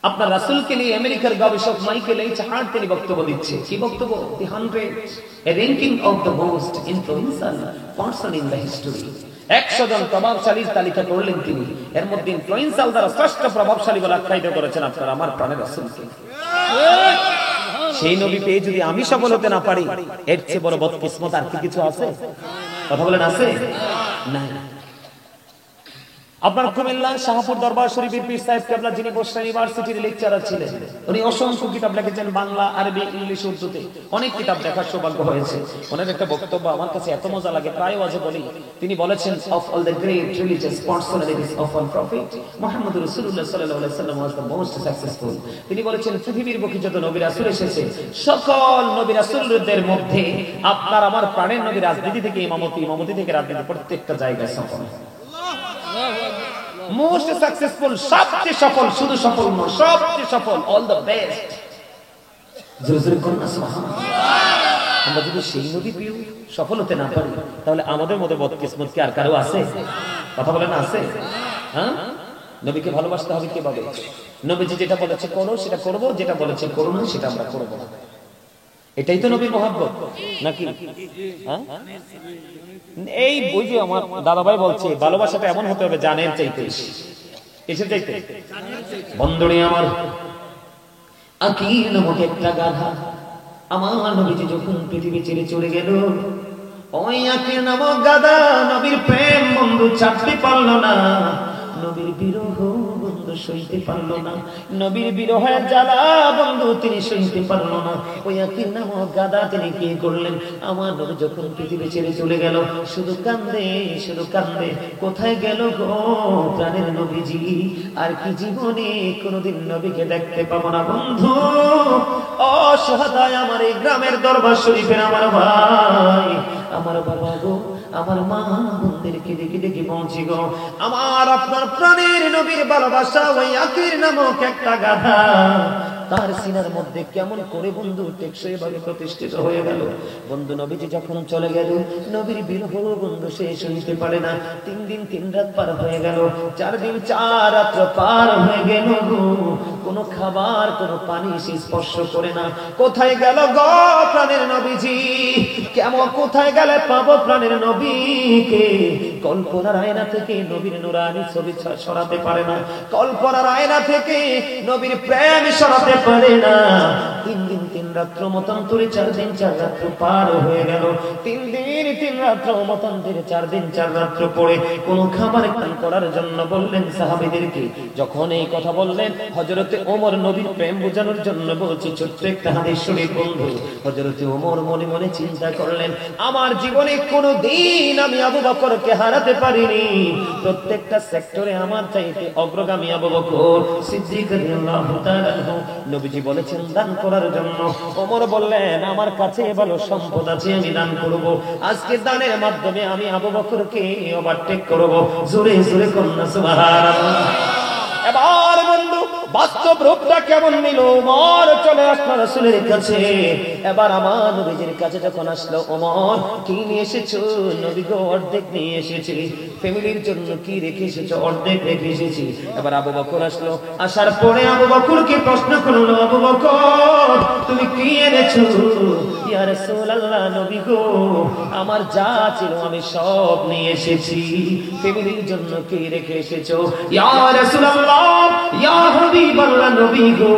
আপনার রাসূলকে নিয়ে আমেরিকার গবেষক মাইকেল এইচ হার্ট তিনি বক্তব্য দিচ্ছে কি বক্তব্য দি 100 a ranking of the most influential person in the history 100 জন প্রভাবশালীর তালিকা করলেন তিনি এর মধ্যে ইনফ্লুয়েন্সাল দ্বারা শ্রেষ্ঠ প্রভাবশালী বলে আখ্যায়িত করেছেন আপনারা আমার প্রাণের রাসূলকে সেই নবী পেয়ে যদি আমি সফল হতে না পারি এর চেয়ে বড় বদকিসমত আর কি কিছু আছে কথা বলেন আছে না আপনার কুমিল্লা শাহপুর দরবার শরীফের পীর সাহেব কেবলা যিনি বসরা ইউনিভার্সিটির লেকচারার ছিলেন উনি অসংখ্য কিতাব লিখেছেন বাংলা আরবি ইংলিশ উর্দুতে অনেক কিতাব দেখার সৌভাগ্য হয়েছে ওনার একটা বক্তব্য আমার কাছে এত মজা লাগে প্রায় ওয়াজে বলি তিনি বলেছেন of all the great religious personalities of all prophet Muhammad রাসূলুল্লাহ সাল্লাল্লাহু আলাইহি ওয়াসাল্লাম ওয়াজ দ্য মোস্ট সাকসেসফুল তিনি বলেছেন পৃথিবীর বুকে যত নবী রাসূল এসেছে সকল নবী রাসূলদের মধ্যে আপনার আমার প্রাণের নবী রাজনীতি থেকে ইমামতি থেকে রাজনীতি প্রত্যেকটা জায়গায় সফল মোস্ট সাকসেসফুল সবচেয়ে সফল শুধু সফল নয় সবচেয়ে সফল অল দ্য বেস্ট জোরে কোন সুবহানাল্লাহ আমরা যদি সেই নবী পেয়ে সফল হতে না পারি তাহলে আমাদের মধ্যে বদকিসমত কি আর কারো আছে কথা বলেন আছে হ্যাঁ নবীকে ভালোবাসতে হবে কিভাবে নবীজি যেটা বলেছে করো সেটা করব যেটা বলেছে করো না সেটা আমরা করব না এটাই তো নবীর মহব্বত নাকি হ্যাঁ এই বই যে আমার দাদা ভাই বলছে ভালোবাসাটা এমন হতে হবে জানের চাইতে এসে চাইতে বন্ধুরে আমার আকিল নামক একটা গাধা আমার নবীজি যখন পৃথিবী ছেড়ে চলে গেল ওই আকিল নামক গাধা নবীর প্রেম বন্ধু ছাড়তে পারলো না নবীর বিরহ বন্ধু সইতে পারলো না নবীর বিরহের জ্বালা বন্ধু তিনি সইতে পারলো না ওই আকিল নামক গাধা তিনি কি করলেন আমার নবী যখন পৃথিবী ছেড়ে চলে গেল শুধু কান্দে কোথায় গেল গো প্রাণের নবীজি আর কি জীবনে কোনোদিন নবীকে দেখতে পাবো না বন্ধু অসহায় আমার এই গ্রামের দরবার শরীফের আমার ভাই আমার বাবা গো আমার মা বোনদেরকে ডেকে ডেকে বলছি গো, আমার আপনার প্রাণের নবীর ভালোবাসা ওই আকির নামক একটা গাধা তার সিনার মধ্যে কেমন করে বন্ধু টেকসই ভাবে প্রতিষ্ঠিত হয়ে গেল। বন্ধু নবীজি যখন চলে গেল, নবীর বিরহ বন্ধু সে শুনতে পারে না। 3 দিন 3 রাত পার হয়ে গেল, 4 দিন 4 রাত পার হয়ে গেল গো, কোনো খাবার কোনো পানি সে স্পর্শ করে না। কোথায় গেল গো প্রাণের নবীজি? কেমন কোথায় গেলে পাবো প্রাণের নবীকে? কল্পনার আয়না থেকে নবীর নুরানি ছবি সরাতে পারে না, কল্পনার আয়না থেকে নবীর প্রেম সরাতে পারে না। 3 দিন 3 রাত্র মতান্তরে 4 দিন 4 রাত্র পার হয়ে গেল। 3 দিন 3 রাত্র মতান্তরে 4 দিন 4 রাত্র পরে কোন খাবার পান করার জন্য বললেন সাহাবীদেরকে। যখন এই কথা বললেন, হযরতে ওমর নবীর প্রেম বোঝানোর জন্য বলছি ছোট্ট একটা হাদিস শুনে বন্ধু। হযরতে ওমর মনে মনে চিন্তা করলেন, আমার জীবনে কোনোদিন আমি আবু বকরকে হারাতে পারিনি। প্রত্যেকটা সেক্টরে আমার চাইতে অগ্রগামী আবু বকর সিদ্দিক রাদিয়াল্লাহু তাআলা নবীজি বলেছেন দান করার জন্য। ওমর বললেন, আমার কাছে ভালো সম্পদ আছে, আমি দান করব। আজকে দানের মাধ্যমে আমি আবু বকরকে ওভারটেক করব। জোরে জোরে কন্যা সুবহানাল্লাহ। এবার বন্ধু বাস্তব রূপটা কেমন নিল? ওমর চলে আসলো রাসূলের কাছে। এবার আমার নবীজির কাছে যখন আসলো, ওমর কি নিয়ে এসেছো? নবী গো অর্ধেক নিয়ে এসেছি। ফ্যামিলির জন্য কি রেখে এসেছো? অর্ধেক রেখে এসেছি। এবার আবু বকর আসলো, আসার পরে আবু বকরকে প্রশ্ন করলো, আবু বকর তুমি কি এনেছো? ইয়া রাসূলুল্লাহ, নবী গো আমার যা ছিল আমি সব নিয়ে এসেছি। ফ্যামিলির জন্য কি রেখে এসেছো? ইয়া রাসূলুল্লাহ, ইয়া হাবিবাল্লাহ, নবী গো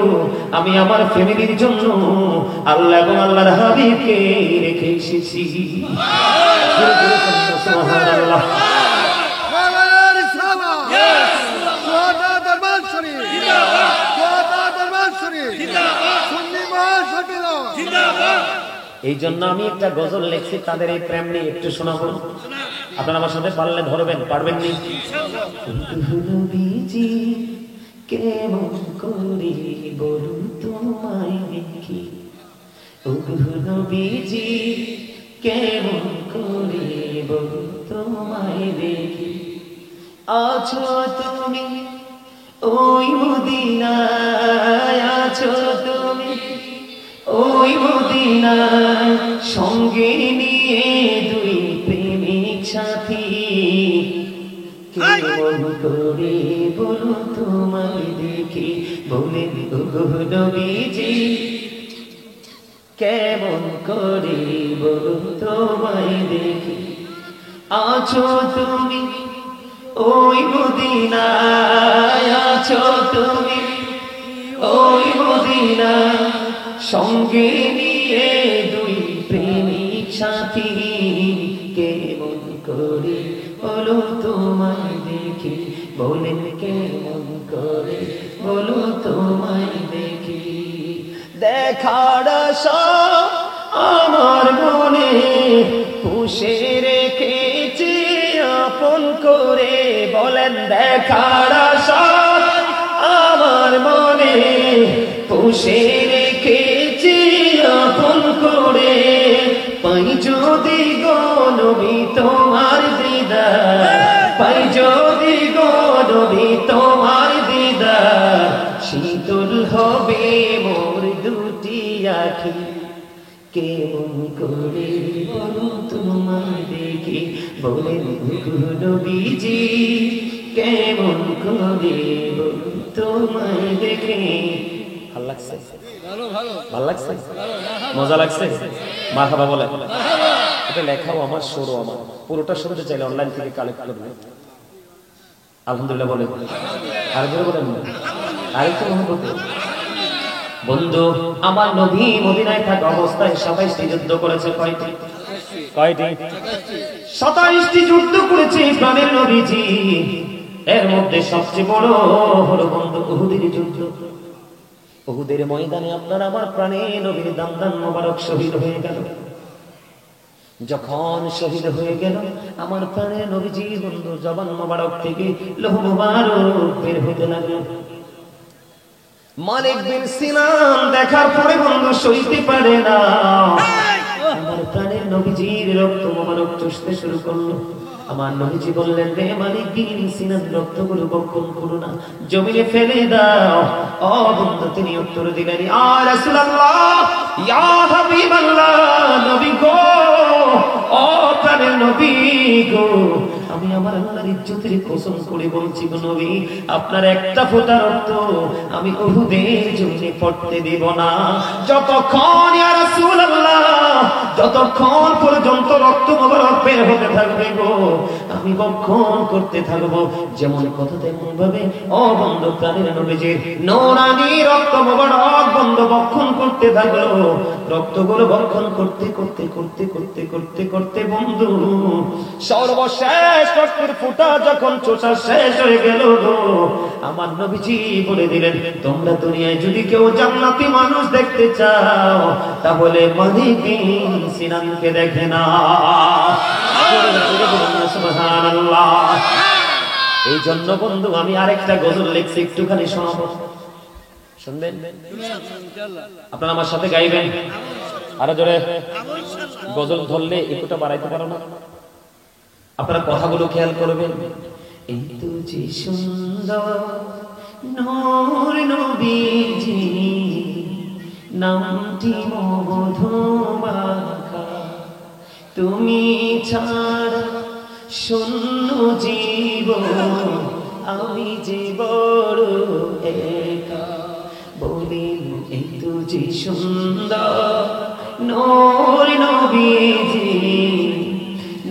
আমি আমার ফ্যামিলির জন্য আল্লাহ এবং আল্লাহর হাবিবকে রেখে এসেছি। সুবহানাল্লাহ। এই জন্য আমি একটা গজল লিখছি তাদের এই প্রেম নিয়ে, একটু শোনাবো। আপনারা আমার সাথে পারলে ধরবেন, পারবেন নি? কেমন করি বলু তোমায় দেখি, নবীজি কেমন করি বলু তোমায় দেখি। আছো তুমি ওই মদিনায়, আছো তুমি ওই মদিনায়, সঙ্গে নিয়ে 2 প্রেমিক সাথী। কেমন করে বলো তোমায় দেখি, বলেন ওগো নবীজি কেমন করে বলো তোমায় দেখি। আছো তুমি ওই মদিনায়, আছো তুমি ওই মদিনায়, সঙ্গে নিয়ে 2 প্রেমিক সাথী। কেমন করে বলো তোমায় দেখি, বলেন কেমন করে বলো তোমায় দেখি। দেখার আশা আমার মনে পুষে রেখেছি আপন করে, বলেন দেখার আশা আমার মনে পুষে রেখেছি আপন করে। পাই যদি গো নবী তোমার দিদার, পাই যদি গো নবী তোমার দিদার, শীতল হবে মোর 2টি আঁখি। কেমন করে বলো তোমায় দেখি, বলেন নবীজি কেমন করে বলো তোমায় দেখি। ভাল লাগছে? ভাল লাগছে? মজা লাগছে? মারহাবা বলে। এটা লেখাও আমার, সুরও আমার। পুরোটা শুনতে চাইলে অনলাইন থেকে কালেক্ট করবে। আলহামদুলিল্লাহ বলে, আরেকবার বলেন, আরেকটু মহব্বত। বন্ধু আমার নবী মদিনায় থাকা অবস্থায় 27টি যুদ্ধ করেছে। কয়টি? 27টি যুদ্ধ করেছে প্রাণের নবীজি। এর মধ্যে সবচেয়ে বড় হলো বন্ধু উহুদের যুদ্ধ। উহুদের ময়দানে আপনার আমার প্রাণের নবীর দান মোবারক শহীদ হয়ে গেল। যখন শহীদ হয়ে গেল আমার প্রাণের নবীজি বন্ধু জবান মোবারক থেকে লৌহ মোবারক বের হতে লাগলো। মালিক বিন সিনান দেখার পরে বন্ধু সইতে পারে না, আমার প্রাণের নবীজির রক্ত মোবারক চুষতে শুরু করলো। আমার নবীজি বললেন, রে মালিক বিন সিনান, রক্তগুলো বক্ষণ করো না, জমিনে ফেলে দাও। ও বন্ধু, তিনি উত্তর দিলেন, ইয়া রাসূলুল্লাহ, ইয়া হাবিবাল্লাহ, নবী গো, ও প্রাণের নবী গো, আমি আমার আল্লাহর ইজ্জতের কসম করে বলছি গো নবী, আপনার একটা ফোঁটা রক্ত আমি উহুদের জমিনে পড়তে দেব না। যতক্ষণ, ইয়া রাসূলুল্লাহ, যতক্ষণ পর্যন্ত রক্ত মোবারক বের হতে থাকবে গো, আমি বক্ষণ করতে থাকবো। যেমন কথা তেমন ভাবে ও বন্ধু প্রাণের নবীজির নূরানি রক্ত মোবারক বন্ধু বক্ষণ করতে থাকলো। রক্তগুলো বক্ষণ করতে করতে করতে করতে করতে করতে বন্ধু সর্বশেষ রক্তের ফোঁটা যখন চোষা শেষ হয়ে গেল গো, আমার নবীজি বলে দিলেন, তোমরা দুনিয়ায় যদি কেউ জান্নাতি মানুষ দেখতে চাও তাহলে মালিক বিন সিনানকে দেখে না। সুবহানাল্লাহ। এই জন্য বন্ধু আমি আরেকটা গজল লিখছি, একটুখানি শোনাবো, শুনবেন? আপনারা আমার সাথে গাইবেন? আরো জোরে গজল ধরলে একটুটা বাড়াইতে পারো না? আপনারা কথাগুলো খেয়াল করবেন। এই তো যে সুন্দর নূর নবীজি, নামটি মধুমাখা, তুমি ছাড়া শূন্য জীবন, আমি যে বড় একা। বলিল এই তো যে সুন্দর নূর নবীজি,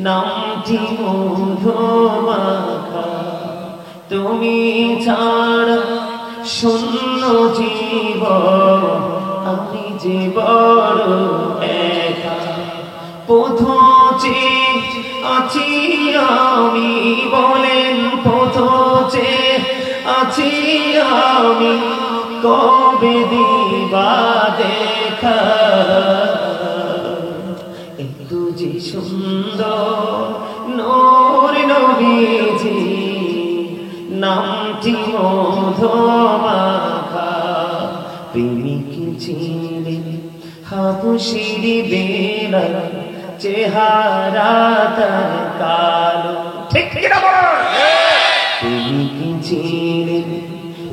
নামটি মধুমাখা, তুমি ছাড়া শূন্য জীবন, আমি যে বড় একা। পথে আছি আমি, বলেন পথে আছি আমি, কবে দিবা দেখা। একটু যে সুন্দর নূর নবীজি, নামটি মধুমাখা, প্রেমিক ছিলেন হাবশির বেলা, চেহারা তার কালো। ঠিক কিনা বল? প্রেমিক ছিলেন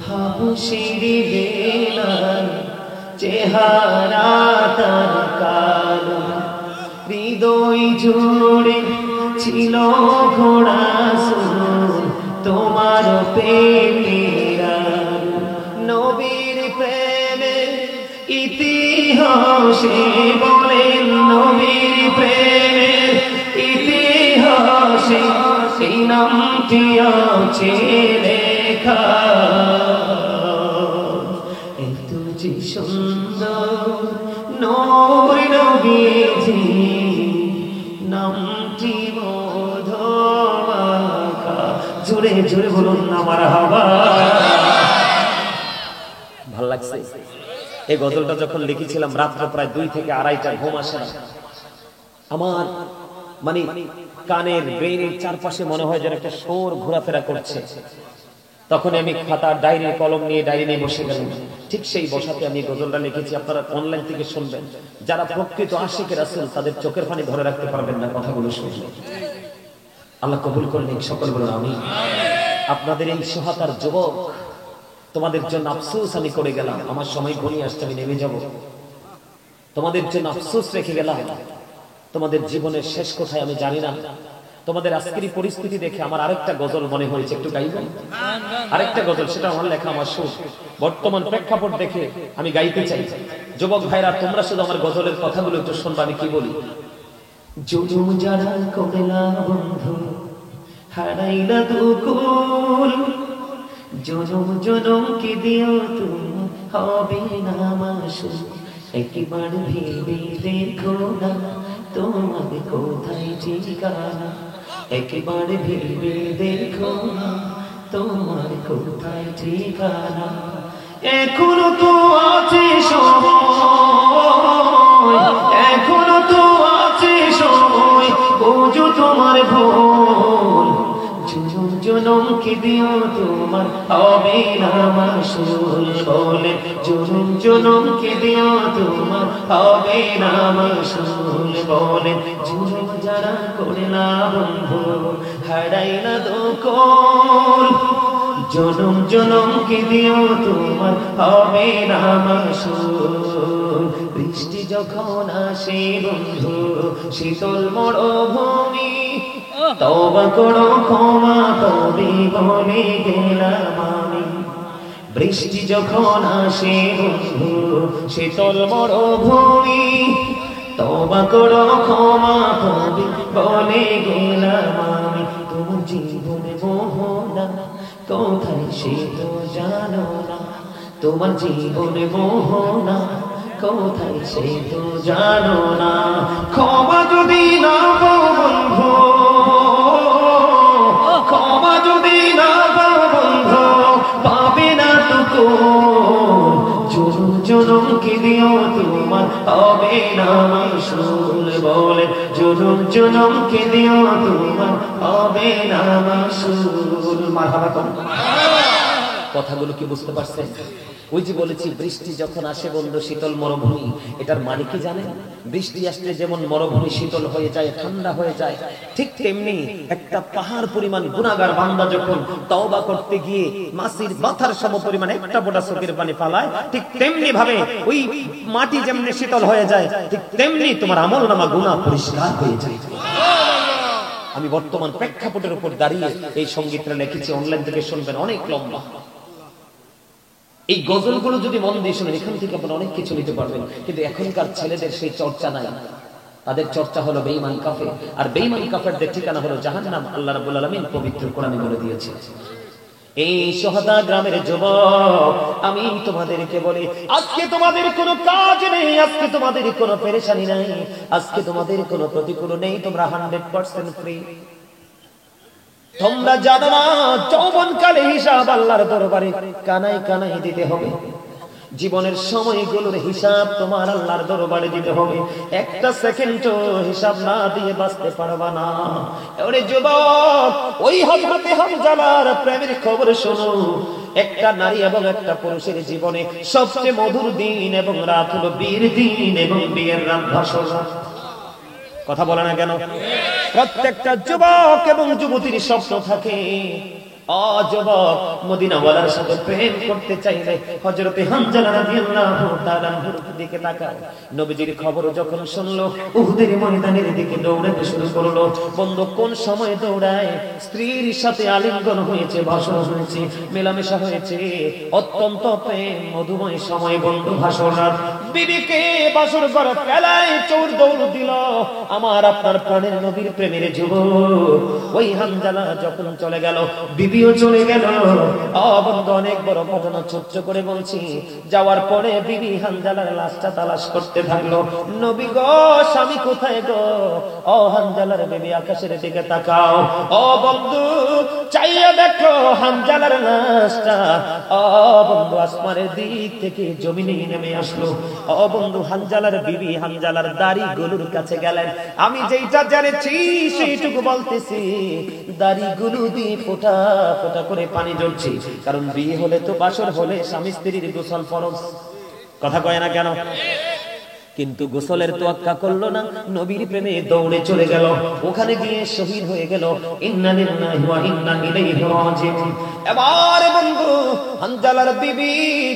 হাবশির বেলা, চেহারা তার কালো। হৃদয় জুড়ে ছিল ঘোড়া সুর, তোমার প্রেমের নবীর প্রেমে ইতিহাসে, বলেন নবীর প্রেমের ইতিহাসে সেই নামটি আছে লেখা। এত যে সুন্দর নূর নবীজি, নামটি মধুমাখা। জোরে জোরে বলুন না মারহাবা। ভাল লাগছে? এই গজলটা যখন লিখেছিলাম রাত্র প্রায় 2 থেকে 2:30টা, ঘুম আসে না আমার, মানে কানের ব্রেনের চারপাশে মনে হয় যেন একটা শোর ঘোরাফেরা করছে। তখন আমি খাতা ডায়েরি কলম নিয়ে ডায়েরি নিয়ে বসে গেলাম। ঠিক সেই বসাতে আমি গজলটা লিখেছি। আপনারা অনলাইন থেকে শুনবেন। যারা প্রকৃত আশিকে রাসূল তাদের চোখের পানি ধরে রাখতে পারবেন না কথাগুলো শুনলে। আল্লাহ কবুল করুন সকল বলুন আমিন। আপনাদের এই সোহাতার যুবক, তোমাদের জন্য আফসোস আমি করে গেলাম। আমার সময় ঘনিয়ে আসছে, আমি নেমে যাব। তোমাদের জন্য আফসোস রেখে গেলাম। তোমাদের জীবনের শেষ কোথায় আমি জানি না। তোমাদের আজকের পরিস্থিতি দেখে আমার আরেকটা গজল মনে হয়েছে, একটু গাইবেন? আরেকটা গজল, সেটা আমার লেখা, আমার সুর। বর্তমান প্রেক্ষাপট দেখে আমি গাইতে চাই। যুবক ভাইরা, তোমরা শুধু আমার গজলের কথাগুলো একটু শুনবা আমি কি বলি। জুজুম যারা কবেলা বন্ধু, হারাইলা দুকুল, জনম জনম কি দিও তুমি হবে না মাসুল। একবার ভেবে দেখো না তোমার কোথায় ঠিকানা, একবার ভেবে দেখো না তোমার কোথায় ঠিকানা। এখনো তো আছে সময়, এখনো তো আছে সময়, বুঝো তোমার ভুল। জনম কি দিও তোমার হবে না মাসুল বলে, জনম জনম কি দিও তোমার হবে না মাসুল বলে, জুলুম যারা করে না বন্ধু হারাই না দোকল, জনম জনম কি দিও তোমার হবে না মাসুল। বৃষ্টি যখন আসে বন্ধু শীতল মরুভূমি, তওবা করো ক্ষমা তবে বলে গেলাম আমি। বৃষ্টি যখন আসে বন্ধু শীতল মরুভূমি, তওবা করো ক্ষমা তবে বলে গেলাম আমি। তোমার জীবনে মোহনা কোথায় সে তো জানো না, তোমার জীবনে মোহনা কোথায় সে তো জানো না। ক্ষমা যদি না পাও বন্ধু, ক্ষমা যদি না পাও বন্ধু পাবে না তো, জনম জনম কি দিও তোমার হবে না মাসুল বলে, জনম জনম কি দিও তোমার হবে না মাসুল। মারহাবা করুন। কথাগুলো কি বুঝতে পারছেন? ওই যে বলেছি বৃষ্টি যখন আসে বন্ধু শীতল মরুভূমি, এটার মানে কি জানেন? বৃষ্টি আসলে যেমন মরুভূমি শীতল হয়ে যায় ঠান্ডা হয়ে যায়, ঠিক তেমনি একটা পাহাড় পরিমাণ গুনাহগার বান্দা যখন তওবা করতে গিয়ে মাছির মাথার সম পরিমাণ একটা ফোঁটা চোখের পানি ফালায়, ঠিক তেমনি ভাবে ওই মাটি যেমনি শীতল হয়ে যায়, ঠিক তেমনি তোমার আমলনামা গুনাহ পরিষ্কার হয়ে যায়। আমি বর্তমান প্রেক্ষাপটের উপর দাঁড়িয়ে এই সঙ্গীতটা লিখেছি, অনলাইন থেকে শুনবেন, অনেক লম্বা। এই গজলগুলো যদি মন দিয়ে শুনেন এখান থেকে আপনারা অনেক কিছু নিতে পারবেন, কিন্তু এখনকার ছেলেদের সেই চর্চা নাই। তাদের চর্চা হলো বেঈমান কাফের, আর বেঈমান কাফেরদের ঠিকানা হলো জাহান্নাম। আল্লাহ রাব্বুল আলামিন পবিত্র কোরআনে বলে দিয়েছেন। এই সোহাদা গ্রামের যুবক, আমি তোমাদেরকে বলি, আজকে তোমাদের কোনো কাজ নেই, আজকে তোমাদের কোনো পেরেশানি নাই, আজকে তোমাদের কোনো প্রতিকূল নেই, তোমরা 100% ফ্রি। তোমরা জানো না যৌবনকালে হিসাব আল্লাহর দরবারে কানাই কানাই দিতে হবে। জীবনের সময়গুলোর হিসাব তোমার আল্লাহর দরবারে দিতে হবে। একটা সেকেন্ডও হিসাব না দিয়ে বাঁচতে পারবা না। ওরে যুবক, ওই হযরতে হামজালার প্রেমের খবর শোনো। একটা নারী এবং একটা পুরুষের জীবনে সবচেয়ে মধুর দিন এবং রাত হলো বিয়ের দিন এবং বিয়ের রাত ভাষণ। কথা বলে না কেন? প্রত্যেকটা যুবক এবং যুবতীর স্বপ্ন থাকে, যুবক মদিনাওয়ালার সাথে প্রেম করতে চাইলে হযরতে হামজালা রাদিয়াল্লাহু তাআলা দিকে তাকাও। নবীজির খবর যখন শুনলো উহুদের ময়দানের দিকে দৌড়াতে শুরু করলো। বন্ধু কোন সময় দৌড়ায়? স্ত্রীর সাথে আলিঙ্গন হয়েছে, ভাষণ হয়েছে, মেলামেশা হয়েছে, অত্যন্ত প্রেম মধুময় সময় বন্ধু ভাষণ। বিবিকে বাসর ঘরে ফেলায় চোর দৌড় দিল আমার আপনার প্রাণের নবীর প্রেমের যুবক। ওই হামজালা যখন চলে গেল, বিবিও চলে গেল। বন্ধু অনেক বড় ঘটনা, ছোট্ট করে বলছি। যাওয়ার পরে বিবি হামজালার লাশটা তালাশ করতে থাকলো। নবী গো, স্বামী কোথায় গো? হামজালার বিবি আকাশের দিকে তাকাও। বন্ধু চাইয়া দেখো হামজালার লাশটা। বন্ধু আসমানের দিক থেকে জমিনে নেমে আসলো। বন্ধু হামজালার বিবি হামজালার দাড়ি গুলোর কাছে গেলেন। আমি যেইটা জেনেছি সেইটুকু বলতেছি। দাড়ি গুলো দিয়ে ফোঁটা ফোঁটা করে পানি ঝরছে, কারণ বিয়ে হলে তো বাসর হলে স্বামী স্ত্রীর গোসল ফরজ। কথা কয় না কেন? কিন্তু গোসলের তোয়াক্কা করলো না, নবীর প্রেমে দৌড়ে চলে গেল। ওখানে গিয়ে শহীদ হয়ে গেল। ইন্না লিল্লাহি ওয়া ইন্না ইলাইহি রাজিউন। এবার বন্ধু হামজালার বিবি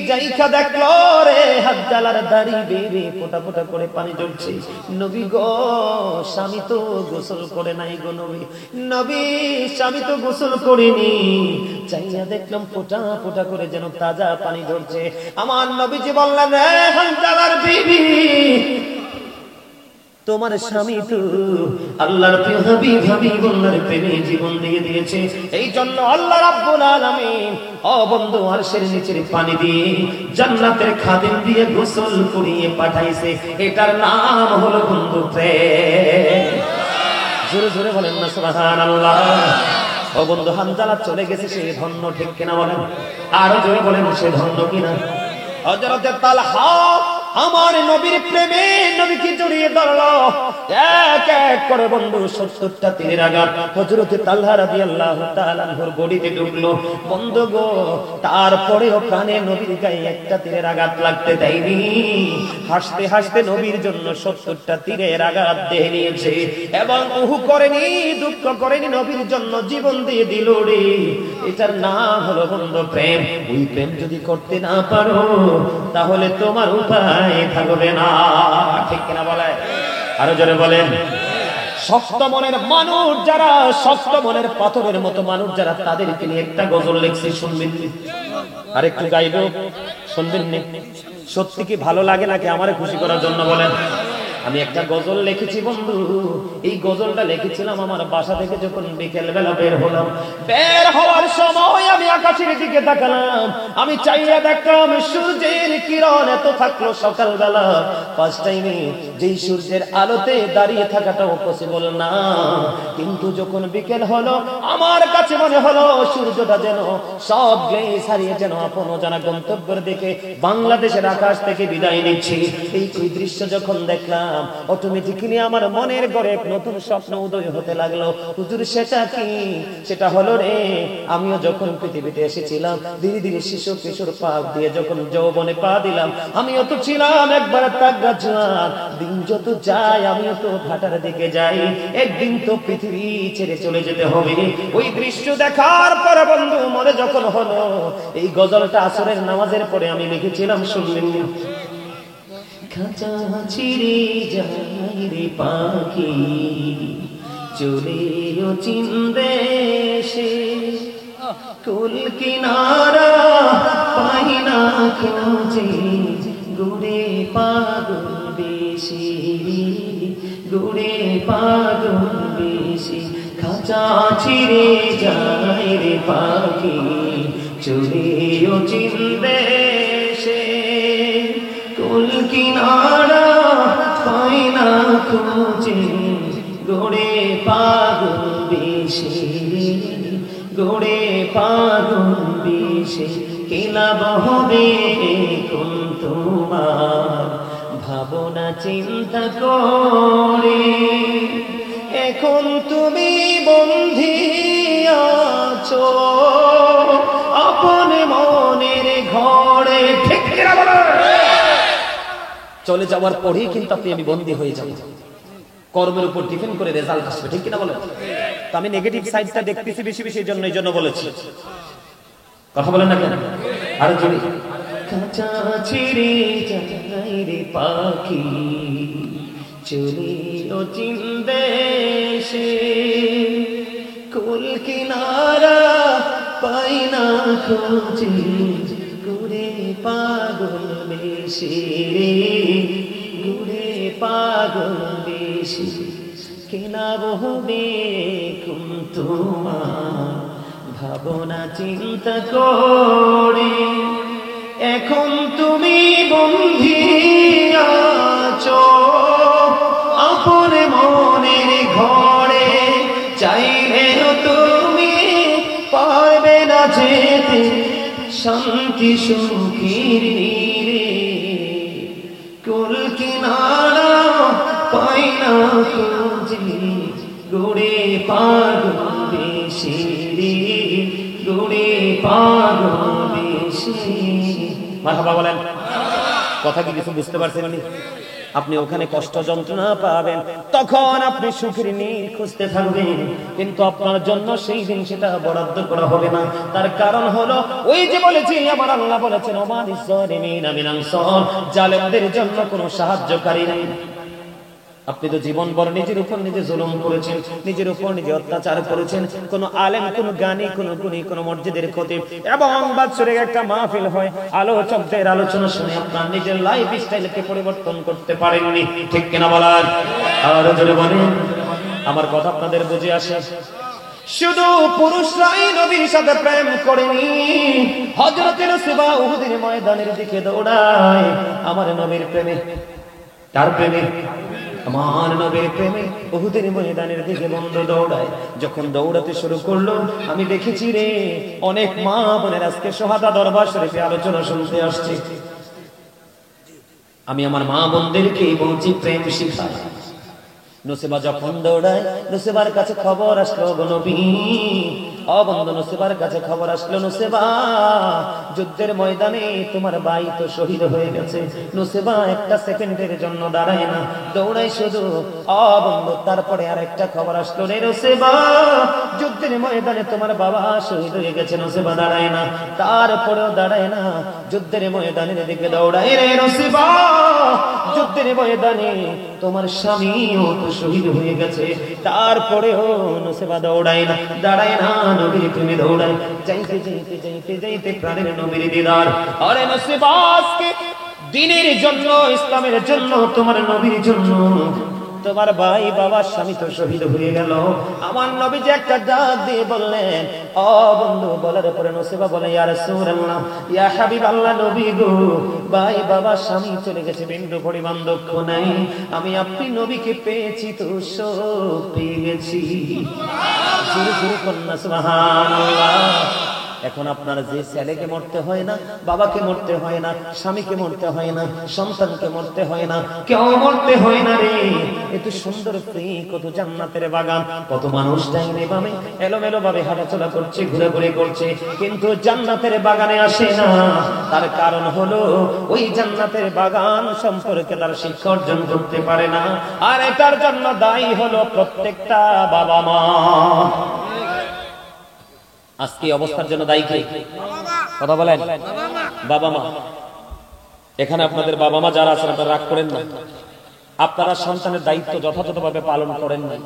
যাইখা দেখলো রে হামজালার দাড়ি বেয়ে ফোঁটা ফোঁটা করে পানি ঝরছে। নবী গো, স্বামী তো গোসল করে নাই গো নবী। নবী, স্বামী তো গোসল করেনি। চাইয়া দেখলাম ফোঁটা ফোঁটা করে যেন তাজা পানি ঝরছে। আমার নবীজি বললেন, রে হামজালার বিবি, তোমার স্বামী তো আল্লাহর প্রিয় হাবিব, হাবিবুল্লাহর প্রেমে জীবন দিয়ে দিয়েছে। এই জন্য আল্লাহ রাব্বুল আলামিন বন্ধু আরশের নিচের পানি দিয়ে জান্নাতের খাদিম দিয়ে গোসল করিয়ে পাঠাইছে। এটার নাম হলো বন্ধু প্রেম। জোরে জোরে বলেন না সুবহানাল্লাহ। বন্ধু হামজালা চলে গেছে, সে ধন্য, ঠিক কিনা বলেন? আরো জোরে বলেন, সে ধন্য কিনা? হযরতে তালহা আমার নবীর প্রেমে নবীকে জড়িয়ে ধরলো, এক এক করে বন্ধু 70টা তীরের আঘাত হযরত তালহা রাদিয়াল্লাহু তাআলা আনহুর বডিতে ঢুকলো। বন্ধু গো, তারপরেও প্রাণে নবীর গায়ে একটা তীরের আঘাত লাগতে দেয়নি। হাসতে হাসতে নবীর জন্য 70টা তীরের আঘাত দিয়ে নিয়েছে এবং উহু করেনি, দুঃখ করেনি, নবীর জন্য জীবন দিয়ে দিল রে। এটার নাম হলো বন্ধু প্রেম। ওই প্রেম যদি করতে না পারো তাহলে তোমার উপায় থাকবে না, ঠিক কিনা বলে? আরো জোরে বলেন। শক্ত মনের মানুষ যারা, শক্ত মনের পাথরের মতো মানুষ যারা, তাদেরকে নিয়ে একটা গজল লিখছি, শুনবেন? আর একটু গাইব, শুনবেন? সত্যি কি ভালো লাগে নাকি আমারে খুশি করার জন্য বলেন? আমি একটা গজল লিখেছি বন্ধু। এই গজলটা লিখেছিলাম আমার বাসা থেকে যখন বিকেল বেলা বের হলাম। বের হওয়ার সময় আমি আকাশের দিকে তাকালাম, আমি চাইয়া দেখলাম সূর্যের কিরণ এত থাকলো সকালবেলা ফার্স্ট টাইমে, যেই সূর্যের আলোতে দাঁড়িয়ে থাকাটাও পসিবল না। কিন্তু যখন বিকেল হলো আমার কাছে মনে হলো সূর্যটা যেন সব গ্লেজ হারিয়ে যেন আপন জানা গন্তব্যের দিকে বাংলাদেশের আকাশ থেকে বিদায় নিচ্ছে। এই দৃশ্য যখন দেখলাম অটোমেটিক্যালি আমার মনের ঘরে এক নতুন স্বপ্ন উদয় হতে লাগলো। হুজুর সেটা কি? সেটা হলো রে, আমিও যখন পৃথিবীতে এসেছিলাম ধীরে ধীরে শিশু কিশোর পা দিয়ে যখন যৌবনে পা দিলাম, আমিও তো ছিলাম একবার তাগড়া জোয়ান। দিন যত যায় আমিও তো ভাটার দিকে যাই, একদিন তো পৃথিবী ছেড়ে চলে যেতে হবে। ওই দৃশ্য দেখার পরে বন্ধু মনে যখন হলো, এই গজলটা আসরের নামাজের পরে আমি লিখেছিলাম, শুনলেন? খাঁচা ছিঁড়ে যায় রে পাখি, চলে ও চীন দেশে, কুল কিনারা পাই না খোঁজে, গুড়ে পাগল বেশি, গুড়ে পাগল বেশি। খাঁচা ছিঁড়ে যায় রে পাখি, চলে ও চীন দেশে, কুল কিনারা পাই না খোঁজে, গোড়ে পাগল বেশি, গোড়ে পাগল বেশি। কেনা বহবে কোন তোমার ভাবনা চিন্তা করে, এখন তুমি বন্ধি আছো আপন মনের ঘরে, ঠিক কিনা বলো? চলে যাওয়ার পরেই কিন্তু আপনি আমি বন্দী হয়ে যাব, কর্মের উপর ডিপেন্ড করে রেজাল্ট আসবে, ঠিক কিনা বলেন? তো আমি নেগেটিভ সাইডটা দেখতেছি বেশি বেশি, এই জন্য বলেছি। কথা বলেন না কেন? আরো জোরে। খাঁচা ছিঁড়ে যায় রে পাখি, চলে ও চীন দেশে, কুল কিনারা পাই না খোঁজে, গুড়ে পাগল বেশি, গুড়ে পাগল বেশি। কেনা বহবে কোন তোমার ভাবনা চিন্তা করে, এখন তুমি বন্ধি আছো আপন মনের ঘরে, চাইলেও তুমি পারবে না যেতে শান্তি সুখীর নীড়ে, কুল কিনারা পাই না খোঁজে, গুড়ে পাগল বেশি, গুড়ে পাগল বেশি। মারহাবা বলেন। কথা কি কিছু বুঝতে পারছেন? আপনি ওখানে কষ্ট যন্ত্রণা পাবেন, তখন আপনি সুখের নীড় খুঁজতে থাকবেন, কিন্তু আপনার জন্য সেই দিন সেটা বরাদ্দ করা হবে না। তার কারণ হলো ওই যে বলেছি, আমার আল্লাহ বলেছেন, ওমানিস জালিমিনা মিন আনসার, জালেমদের জন্য কোনো সাহায্যকারী নেই। আপনি তো জীবন ভর নিজের উপর নিজে জুলুম করেছেন, নিজের উপর নিজে অত্যাচার করেছেন। কোন আলেম, কোন জ্ঞানী, কোন গুণী, কোন মসজিদের খতিব এবং বাৎসরিক একটা মাহফিল হয়, আলোচকদের আলোচনা শুনে আপনার নিজের লাইফ স্টাইলকে পরিবর্তন করতে পারেননি, ঠিক কিনা বলার? আর জোরে বলেন। আমার কথা আপনাদের বুঝে আসে? শুধু পুরুষরাই নবীর সাথে প্রেম করেনি, হযরত রাসূল উহুদের ময়দানের দিকে দৌড়ায় আমার নবীর প্রেমে। তার প্রেমে, আমার নবীর প্রেমে উহুদের ময়দানের দিকে বন্ধু দৌড়ায়। যখন দৌড়াতে শুরু করলো, আমি দেখেছি রে অনেক মা বোনের আজকে শহাদা দরবার শরীফে আলোচনা শুনতে আসছে। আমি আমার মা বোনদেরকে বলছি প্রেম শিখায়। নসিবা যখন দৌড়ায়, নসিবার কাছে খবর আসলো গো নবী, ও বন্ধু নসিবার কাছে খবর আসলো, নসিবা যুদ্ধের ময়দানে তোমার ভাই তো শহীদ হয়ে গেছে। নসিবা একটা সেকেন্ডের জন্য দাঁড়ায় না, দৌড়ায় শুধু। ও বন্ধু তারপরে আর একটা খবর আসলো, রে নসিবা যুদ্ধের ময়দানে তোমার বাবা শহীদ হয়ে গেছে। নসিবা দাঁড়ায় না, তারপরেও দাঁড়ায় না, যুদ্ধের ময়দানের দিকে দৌড়ায়। রে নসিবা যুদ্ধের ময়দানে তোমার স্বামীও তো শহীদ হয়ে গেছে, তারপরেও নসিবা দৌড়ায় না, দাঁড়ায় না, নবীর প্রেমে দৌড়ায়। যাইতে যাইতে যাইতে যাইতে প্রাণের নবীর দিদার। আরে নসিবা আজকে দ্বীনের জন্য, ইসলামের জন্য, তোমার নবীর জন্য তোমার ভাই বাবা স্বামী তো শহীদ হয়ে গেল। আমার নবী যে একটা ডাক দিয়ে বললেন, ও বন্ধু, বলার পরে নসিবা বলে, ইয়া রাসূলুল্লাহ, ইয়া হাবিবাল্লাহ, নবী গো, ভাই বাবা স্বামী চলে গেছে, বিন্দু পরিমাণ দুঃখ নাই, আমি আপনি নবীকে পেয়েছি তো সব পেয়ে গেছি। জোরে জোরে কন্যা সুবহানাল্লাহ। এখন আপনার যে ছেলেকে মরতে হয় না, বাবাকে মরতে হয় না, স্বামীকে মরতে হয় না, সন্তানকে মরতে হয় না, কেউ মরতে হয় না রে। এত সুন্দর ফ্রি, কত জান্নাতের বাগান, কত মানুষ ডাইনে বামে এলোমেলো ভাবে হাঁটাচলা করছে, ঘুরে করছে, কিন্তু জান্নাতের বাগানে আসে না। তার কারণ হলো ওই জান্নাতের বাগান সম্পর্কে তার শিক্ষা অর্জন করতে পারে না। আর এটার জন্য দায়ী হলো প্রত্যেকটা বাবা মা। আজকে অবস্থার জন্য দায়ী কে? কথা বলেন, বাবা মা। এখানে আপনাদের বাবা মা যারা আছেন আপনারা রাগ করেন না, আপনারা সন্তানের দায়িত্ব যথাযথভাবে পালন করেন না।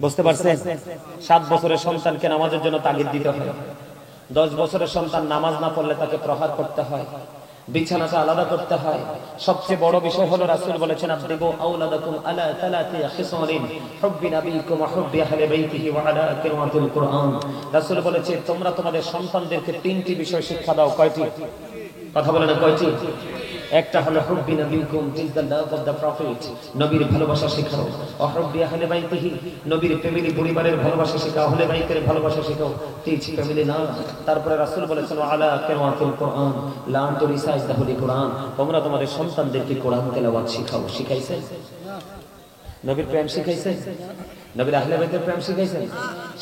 বুঝতে পারছেন? 7 বছরের সন্তানকে নামাজের জন্য তাগিদ দিতে হয়, 10 বছরের সন্তান নামাজ না পড়লে তাকে প্রহার করতে হয়, বিছানাটা আলাদা করতে হয়। সবচেয়ে বড় বিষয় হলো রাসূল বলেছেন, আদিবু আওলাদাকুম আলা সালাতি খিসালিন হুব্বি নবিয়িকুম ওয়া হুব্বি আহলি বাইতিহি ওয়া আলা কিরামাতিল কুরআন। রাসূল বলেছে তোমরা তোমাদের সন্তানদেরকে 3টি বিষয় শিক্ষা দাও। কয়টি? কথা বলেন, কয়টি? একটা হলো হুব্বি নবিয়িকুম, teach the love of the prophet, নবীর ভালোবাসা শেখাও। ওয়া হুব্বি আহলি বাইতিহি, নবীর ফ্যামিলি পরিবারের ভালোবাসা শেখাও। আহলে বাইতের ভালোবাসা শেখাও, টিচ ফ্যামিলি লাভ। তারপরে রাসূল বলেছেন ওয়া আলা কিরামাতিল কুরআন, learn to recite the holy Quran. তোমরা তোমাদের সন্তানদেরকে কোরআন তেলাওয়াত শেখাও। শিখাইছেন? নবীর প্রেম শিখাইছেন? নবীর আহলে বাইতের প্রেম শিখাইছেন?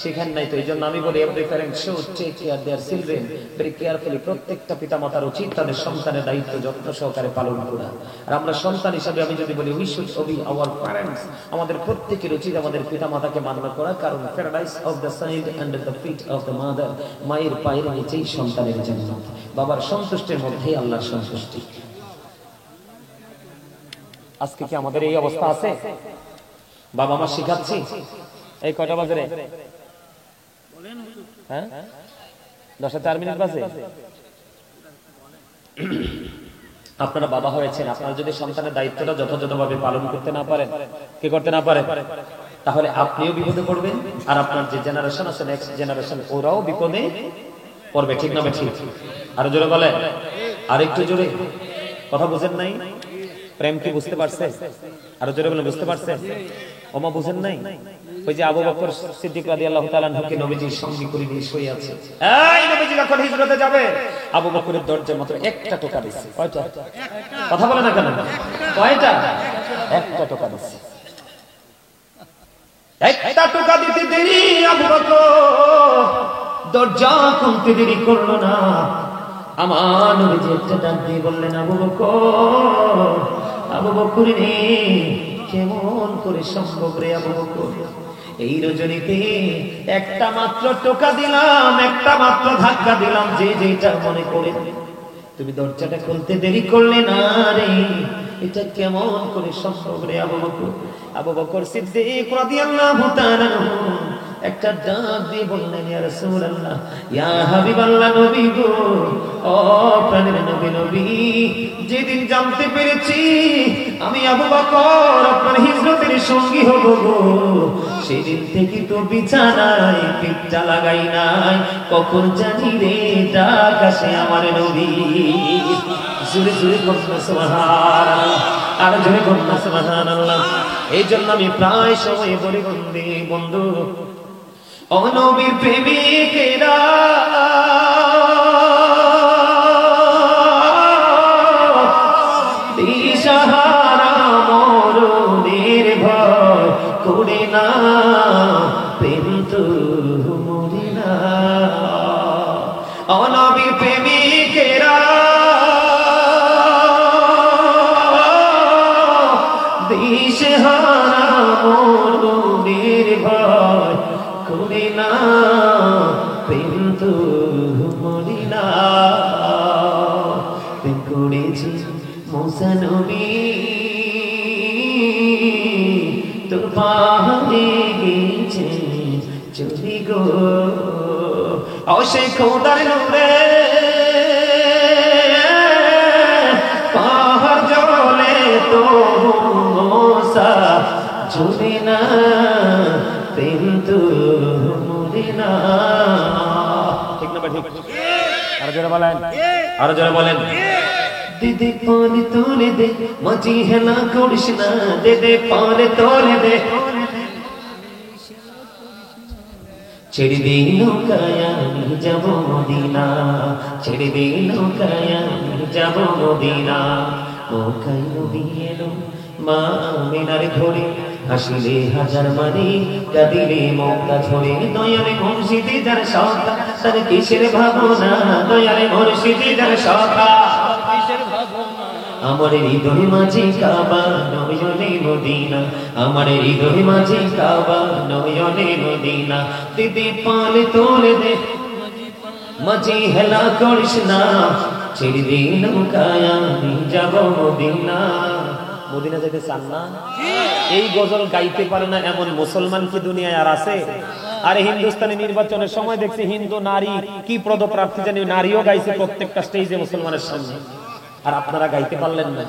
শিখান নাই তো। এইজন্য আমি বলি every parent should take care their children very carefully. প্রত্যেকটা পিতামাতার উচিত তাদের সন্তানের দায়িত্ব যত্ন সহকারে পালন করা। আর আমরা সন্তান হিসাবে আমি যদি বলি we should obey our parents, আমাদের প্রত্যেকের উচিত আমাদের পিতামাতাকে মান্য করা। কারণ paradise of the side and the feet of the mother, মায়ের পায়ের নিচেই সন্তানের জান্নাত। বাবার সন্তুষ্টির মধ্যেই আল্লাহর সন্তুষ্টি। আজকে কি আমাদের এই অবস্থা আছে? বাবা মা শিখাচ্ছি। এই কয়টা বাজে রে? হ্যাঁ, 10:04 বাজে। আপনারা বাবা হয়েছেন, আপনারা যদি সন্তানের দায়িত্বটা যথাযথভাবে পালন করতে না পারেন, কি করতে না পারেন, তাহলে আপনিও বিপদে পড়বেন, আর আপনার যে জেনারেশন আছে, নেক্সট জেনারেশন, ওরাও বিপদে পড়বে। ঠিক না ঠিক? আরো জোরে বলে, আরেকটু জোরে। কথা বুঝেন নাই? প্রেম কি বুঝতে পারছে? আরো জোরে বলে, বুঝতে পারছে? ওমা বুঝেন নাই? ওই যে আবু বকর সিদ্দিক রাদিয়াল্লাহু তাআলা আনহুকে নবীজির সঙ্গী করে নিয়ে শুয়ে আছে। এই নবীজি যখন হিজরতে যাবে, আবু বকরের দরজার মাত্র একটা টোকা দিছে। কয়টা? কথা বলে না কেন? কয়টা? একটা টোকা দিছে। একটা টোকা দিতে দেরি আবু বকর দরজা খুলতে দেরি করলো না। আমার নবীজি একটা ডাক দিয়ে বললেন, আবু বকর, আবু বকর রে, কেমন করে সম্ভব রে আবু বকর, এই রজনীতে একটা মাত্র টোকা দিলাম, একটা মাত্র ধাক্কা দিলাম, যে যেটা মনে করে, তুমি দরজাটা খুলতে দেরি করলে না রে, এটা কেমন করে সম্ভব রে আবু বকর? আবু বকর সিদ্দিক রাদিয়াল্লাহু তাআলা একটা ডাক দিয়ে বললেন, ইয়া রাসূলুল্লাহ, ইয়া হাবিবাল্লাহ, নবী গো, ও প্রাণের নবী, নবী, যেদিন জানতে পেরেছি আমি আবু বকর আপনার হিজরতের সঙ্গী হব গো, সেদিন থেকে তো বিছানায় পিঠটা লাগাই নাই, কখন জানি রে ডাক আসে আমার নবী। জোরে জোরে করুন সুবহানাল্লাহ, আর জোরে করুন সুবহানাল্লাহ। এই জন্য আমি প্রায় সময় বলি, বন্ধু, ও নবীর প্রেমিকেরা, প্রেম তো মরে না। অনবীর প্রেমিকেরা দিশেহারা মনের ভয় করে না, প্রেম তো মরে না। প্রেম করেছি মুসা নবী, তোর পাহাড়ে গেছে চলি গো। অসে খোদার নূরে পাহাড় জলে তো মুসা ঝরে না, প্রেম তো মরে না। ঠিক না ঠিক? আরো জোরে বলেন, আরো জোরে বলেন। দিদি পানে তোলে দে, মাঝি হেলা করিস না, দে দে পানে তোলে দে। ছেড়ে দে নৌকায় আমি যাব মদিনা, ছেড়ে দে নৌকায় আমি যাব মদিনা। নৌকায় নবী এলো মা আমিনার ঘরে, হাসিলে হাজার মানে কাঁদিলে মমতা ঝরে। দয়ালে মুর্শিদি যার সখা, তার কিসের ভাবনা, দয়ালে মুর্শিদি যার সখা। আমার হৃদয় মাঝে কাবা নয়নে মদিনা, আমার হৃদয় মাঝে কাবা নয়নে মদিনা। দিদি পালে তোলে দে, মাঝে হেলা করিস না, ছেড়ে দে নৌকায় আমি যাব মদিনা। মদিনা যেতে চান না? এই গজল গাইতে পারে না এমন মুসলমান কি দুনিয়ায় আর আছে? আরে হিন্দুস্তানি নির্বাচনের সময় দেখছি হিন্দু নারী কি পদপ্রার্থী জানি নারীও গাইছে প্রত্যেকটা স্টেজে মুসলমানের সামনে, আর আপনারা গাইতে পারলেন না।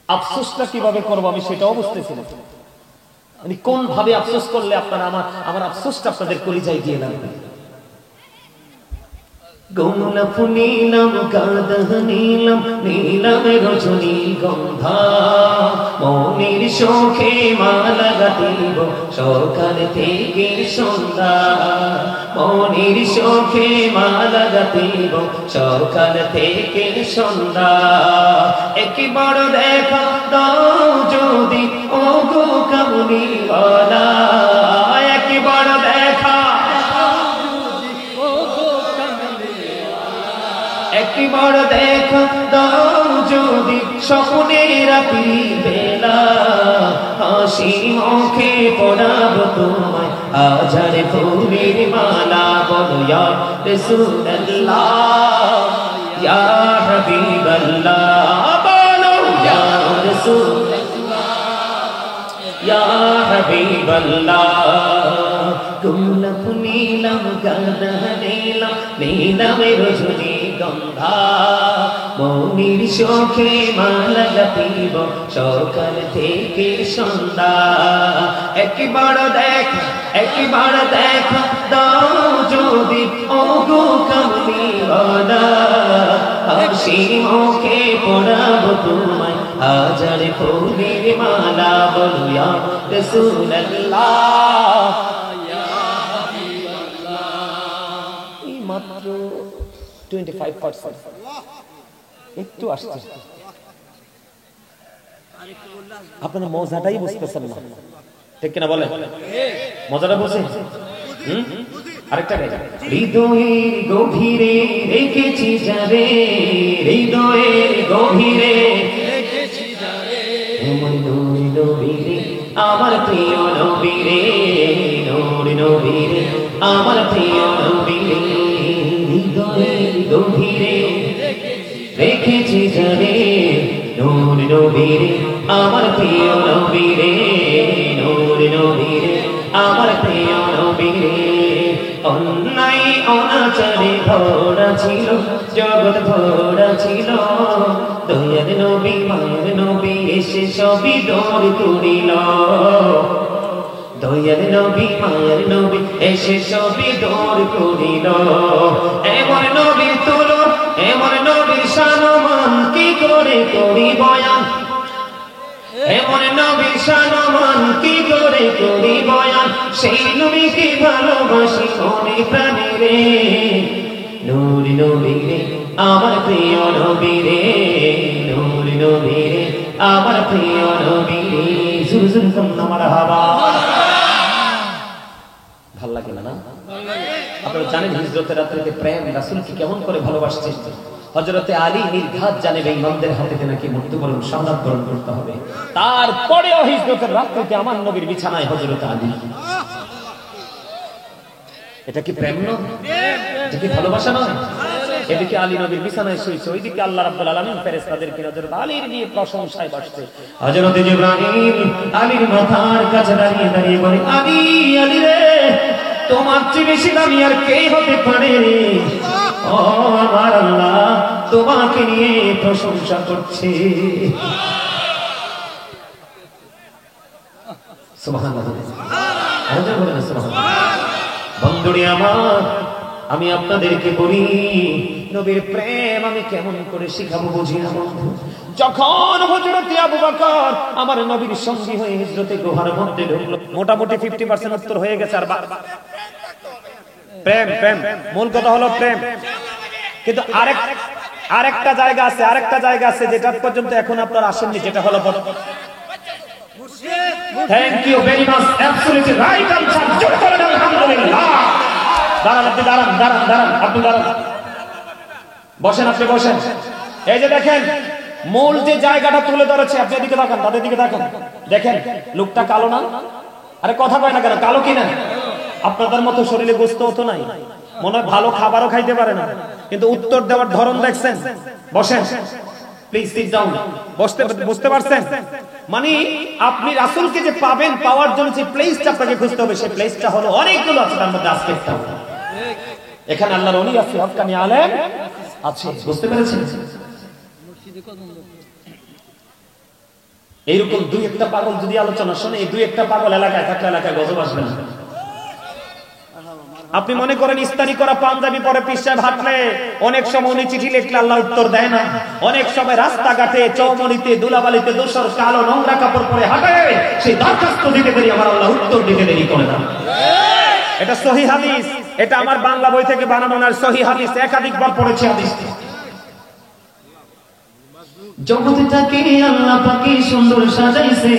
আফসোসটা কিভাবে করবো আমি সেটাও বুঝতেছি না। মানে কোন ভাবে আফসোস করলে আপনারা আমার আফসোসটা আপনাদের কলিজায় গিয়ে লাগবে। গোলাপ নীলম গাদা নীলম নীলম রজনী গন্ধা, মনের শোকে মালা গাঁথিব সকাল থেকে সন্ধ্যা। মনের শোকে মালা গাঁথিব সকাল থেকে সন্ধ্যা। একবার দেখা দাও যদি ও গো কামলিওয়ালা, একবার দেখা, একবার দেখা দাও যদি স্বপ্নের রাত্রি বেলা। হাসি মুখে পড়াবো তোমায় হাজার ফুলের মালা। বলো ইয়া রাসূলুল্লাহ ইয়া হাবিবাল্লাহ, বলো ইয়া রাসূলুল্লাহ ইয়া হাবিবাল্লাহ। গোলাপ নীলম গাদা নীলম নীলম রজনী গন্ধা, মনের শোকে মালা গাঁথিব সকাল থেকে সন্ধ্যা। একবার দেখা, একবার দেখা দাও যদি ও গো কামলিওয়ালা। হাসি মুখে পড়াবো তোমায় হাজার ফুলের মালা। বলো ইয়া রাসূলুল্লাহ ইয়া হাবিবাল্লাহ। এই মাত্র 25% একটু আসছে, আপনারা মজাটাই বুঝতেছেন না, ঠিক কিনা বলেন? মজাটা বুঝে? আরেকটা গাই। হৃদয়ের গভীরে রেখেছি যারে, হৃদয়ের গভীরে রেখেছি যারে, আমার নূর নবীরে আমার প্রিয় নবীরে, নূর নবীরে আমার প্রিয় নবীরে। হৃদয়ের গভীরে রেখেছি যারে, নূর নবীরে আমার প্রিয় নবীরে, নূর নবীরে আমার প্রিয় নবীরে। অন্যায় অনাচারে ভরা ছিল জগৎ, ভরা ছিল দয়ার নবী মায়ের নবী এসে সবই দূর করিল। দয়ার নবী মায়ের নবী এসে সবই দূর করিল। এমন নবীর তুলনা, এমন নবীর সম্মান কি করে করি বয়ান, এমন নবীর সম্মান কি করে করি বয়ান। সেই নবীকে ভালোবাসি মনে প্রাণে রে, নূর নবী রে আমার প্রিয় নবী রে, নূর নবী রে আমার প্রিয় নবী জুর জুর কন্না মারহাবা। ভাল লাগে না? আপনারা জানেন হিজরতের রাত্রিতে প্রেম রাসূলকে কেমন করে ভালোবাসছেন। হযরতে আলী নির্ঘাত জানে বেঈমানদের হাতে নাকি মৃত্যুবরণ শাহাদাত বরণ করতে হবে, তারপরেও হিজরতের রাত্রিতে আমার নবীর বিছানায় হযরতে আলী। এটা কি প্রেম নয়? এটা কি ভালোবাসা নয়? এদিকে আলী নবীর বিছানায় শুয়েছে, ওইদিকে আল্লাহ রাব্বুল আলামিন ফেরেশতাদেরকে হযরত আলীর নিয়ে প্রশংসায় বাসছে। হযরত জিবরাইল আলীর মাথার কাছে দাঁড়িয়ে দাঁড়িয়ে বলে, আলী আলী রে, তোমার চেয়ে বেশি দামি আর কে হতে পারে রে? ও আমার আল্লাহ তোমাকে নিয়ে প্রশংসা করছে। সুবহানাল্লাহ, আরে বলেন সুবহানাল্লাহ। বন্ধুরে আমার, আমি আপনাদেরকে বলি নবীর প্রেম আমি কেমন করে শিখাবো বুঝি না বন্ধু। যখন হযরত আবু বকর আমার নবীর সঙ্গী হয়ে হিজরতে গুহার মধ্যে ঢুকলো, মোটামুটি 50% উত্তর হয়ে গেছে। আর প্রেম প্রেম মূল কথা হলো প্রেম। কিন্তু আরেকটা জায়গা আছে, যেটা পর্যন্ত এখন আপনারা আসেননি, যেটা হলো thank you very much, absolutely right answer. জোরে বলেন আলহামদুলিল্লাহ। দাঁড়ান আপনি, দাঁড়ান আপনি, দাঁড়ান, বসেন আপনি, বসেন। এই যে দেখেন মূল যে জায়গাটা তুলে ধরেছে, আপনি এদিকে তাকান, তাদের দিকে তাকান, দেখেন লোকটা কালো না? আরে কথা কয় না কেন? কালো কিনা? আপনাদের মতো শরীরে গোস্ত হতো নাই, মনে হয় ভালো খাবারও খাইতে পারে না, কিন্তু উত্তর দেওয়ার ধরন দেখছেন। বসেন প্লিজ, সিট ডাউন। বুঝতে পারছেন? মানে আপনি রাসূলকে যে পাবেন, পাওয়ার জন্য যে প্লেসটা আপনাকে খুঁজতে হবে, সেই প্লেসটা হলো অনেকগুলো আছে, তার মধ্যে আজকে একটা। এখানে আল্লাহর ওলি আছে, হক্কানি আলেম আছে। বুঝতে পেরেছেন? এইরকম দুই একটা পাগল যদি আলোচনা শোনে, এই দুই একটা পাগল এলাকায় থাকলে এলাকায় গজব আসবে না। আপনি মনে করেন ইস্তারি করা পাঞ্জাবি পরে পীর সাহেব হাঁটলে, অনেক সময় উনি চিঠি লিখলে আল্লাহ উত্তর দেয় না। অনেক সময় রাস্তাঘাটে চৌমনিতে ধুলাবালিতে দোসর কালো নোংরা কাপড় পরে হাঁটে, সেই দরখাস্ত দিতে দেরি আমার আল্লাহ উত্তর দিতে দেরি করে না। এটা সহিহ হাদিস, এটা আমার বাংলা বই থেকে বানানো না, সহিহ হাদিস, একাধিকবার পড়েছি হাদিস। জগৎটাকে আল্লাহ পাকে সুন্দর সাজাইছে,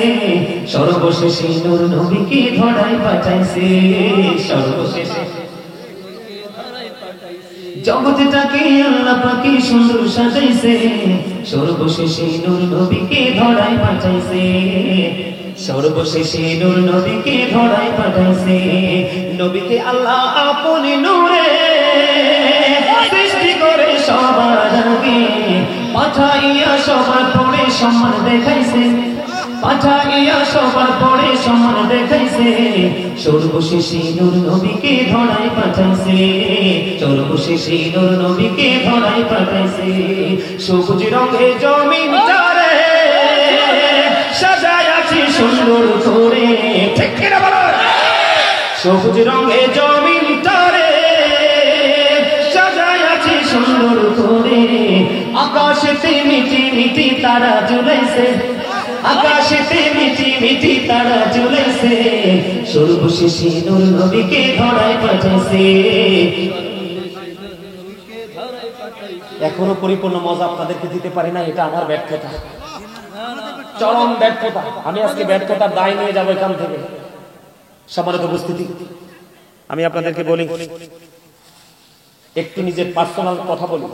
সর্বশেষে নূর নবীকে ধরায় পাঠাইছে। সর্বশেষে জগৎটাকে আল্লাহ পাকে সুন্দর সাজাইছে, সর্বশেষে নূর নবীকে ধরায় পাঠাইছে। সর্বশেষে নূর নবীকে ধরায় পাঠাইছে। নবীকে আল্লাহ আপনি নূরে সৃষ্টি করে সবার আগে পাঠাইয়া সবার পরে সম্মান দেখাইছে, পাঠাইয়া সবার পরে সম্মান দেখাইছে। সর্বশেষে নূর নবীকে ধরায় পাঠাইছে, সর্বশেষে নূর নবীকে ধরায় পাঠাইছে। সবুজ রঙে জমিন চারে সাজায় আছে সুন্দর করে, ঠিক কিনা বলো? সবুজ রঙে জমিন চারে সাজায় আছে সুন্দর করে। আকাশেতে মিটি মিটি তারা ঝুলাইছে, আকাশেতে মিটি মিটি তারা ঝুলাইছে। সর্বশেষে নূর নবীকে ধরায় পাঠাইছে। এখনো পরিপূর্ণ মজা আপনাদেরকে দিতে পারি না, এটা আমার ব্যর্থতা, চরম ব্যর্থতা। আমি আজকে ব্যর্থতার দায় নিয়ে যাবো এখান থেকে। সম্মানিত উপস্থিতি, আমি আপনাদেরকে বলি, একটু নিজের পার্সোনাল কথা বলি।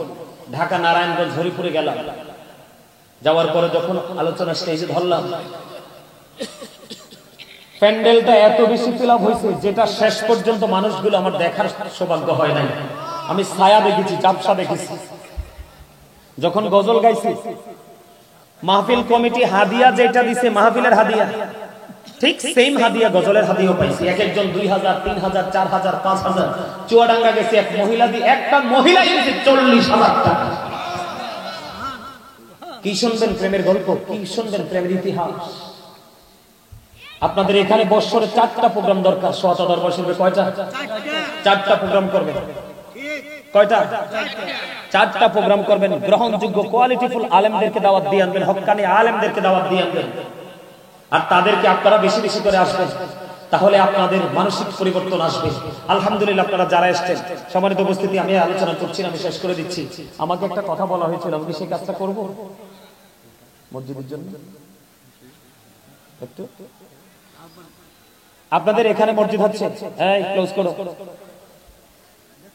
ঢাকা নারায়ণগঞ্জ হরিপুরে গেলাম, যাওয়ার পরে যখন আলোচনা স্টেজে ধরলাম, প্যান্ডেলটা এত বেশি ফিল আপ হয়েছে, যেটা শেষ পর্যন্ত মানুষগুলো আমার দেখার সৌভাগ্য হয় নাই। আমি ছায়া দেখেছি, জাপসা দেখেছি। যখন গজল গাইছি, মাহফিল কমিটি হাদিয়া যেটা দিছে, মাহফিলের হাদিয়া, ঠিক সেম হাদিয়া গজলের হাদিয়াও পাইছি। এক একজন 2000, 3000, 4000, 5000। চুয়াডাঙ্গা গেছে, এক মহিলা দিয়ে, একটা মহিলা এনেছে 40,000 টাকা। কি শুনবেন প্রেমের গল্প, কি শুনবেন প্রেমের ইতিহাস। আপনাদের এখানে বছরে 4টা প্রোগ্রাম দরকার। সোয়াটা দরবার শুনবে কয়টা? 4টা প্রোগ্রাম করবেন। কয়টা? 4টা প্রোগ্রাম করবেন। গ্রহণযোগ্য কোয়ালিটিফুল আলেমদেরকে দাওয়াত দিয়ে আনবেন, হক্কানি আলেমদেরকে দাওয়াত দিয়ে আনবেন, আর তাদেরকে আপনারা বেশি বেশি করে আসবেন, তাহলে আপনাদের মানসিক পরিবর্তন আসবে। আলহামদুলিল্লাহ আপনারা যারা এসেছেন, সম্মানিত উপস্থিতি, আমি আলোচনা করছি না, আমি শেষ করে দিচ্ছি। আমাকে একটা কথা বলা হয়েছিল, আমি সেই কাজটা করব। মসজিদের জন্য একটু আপনাদের এখানে মসজিদ হচ্ছে, এই ক্লোজ করো।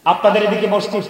আপনাদের এদিকে মসজিদ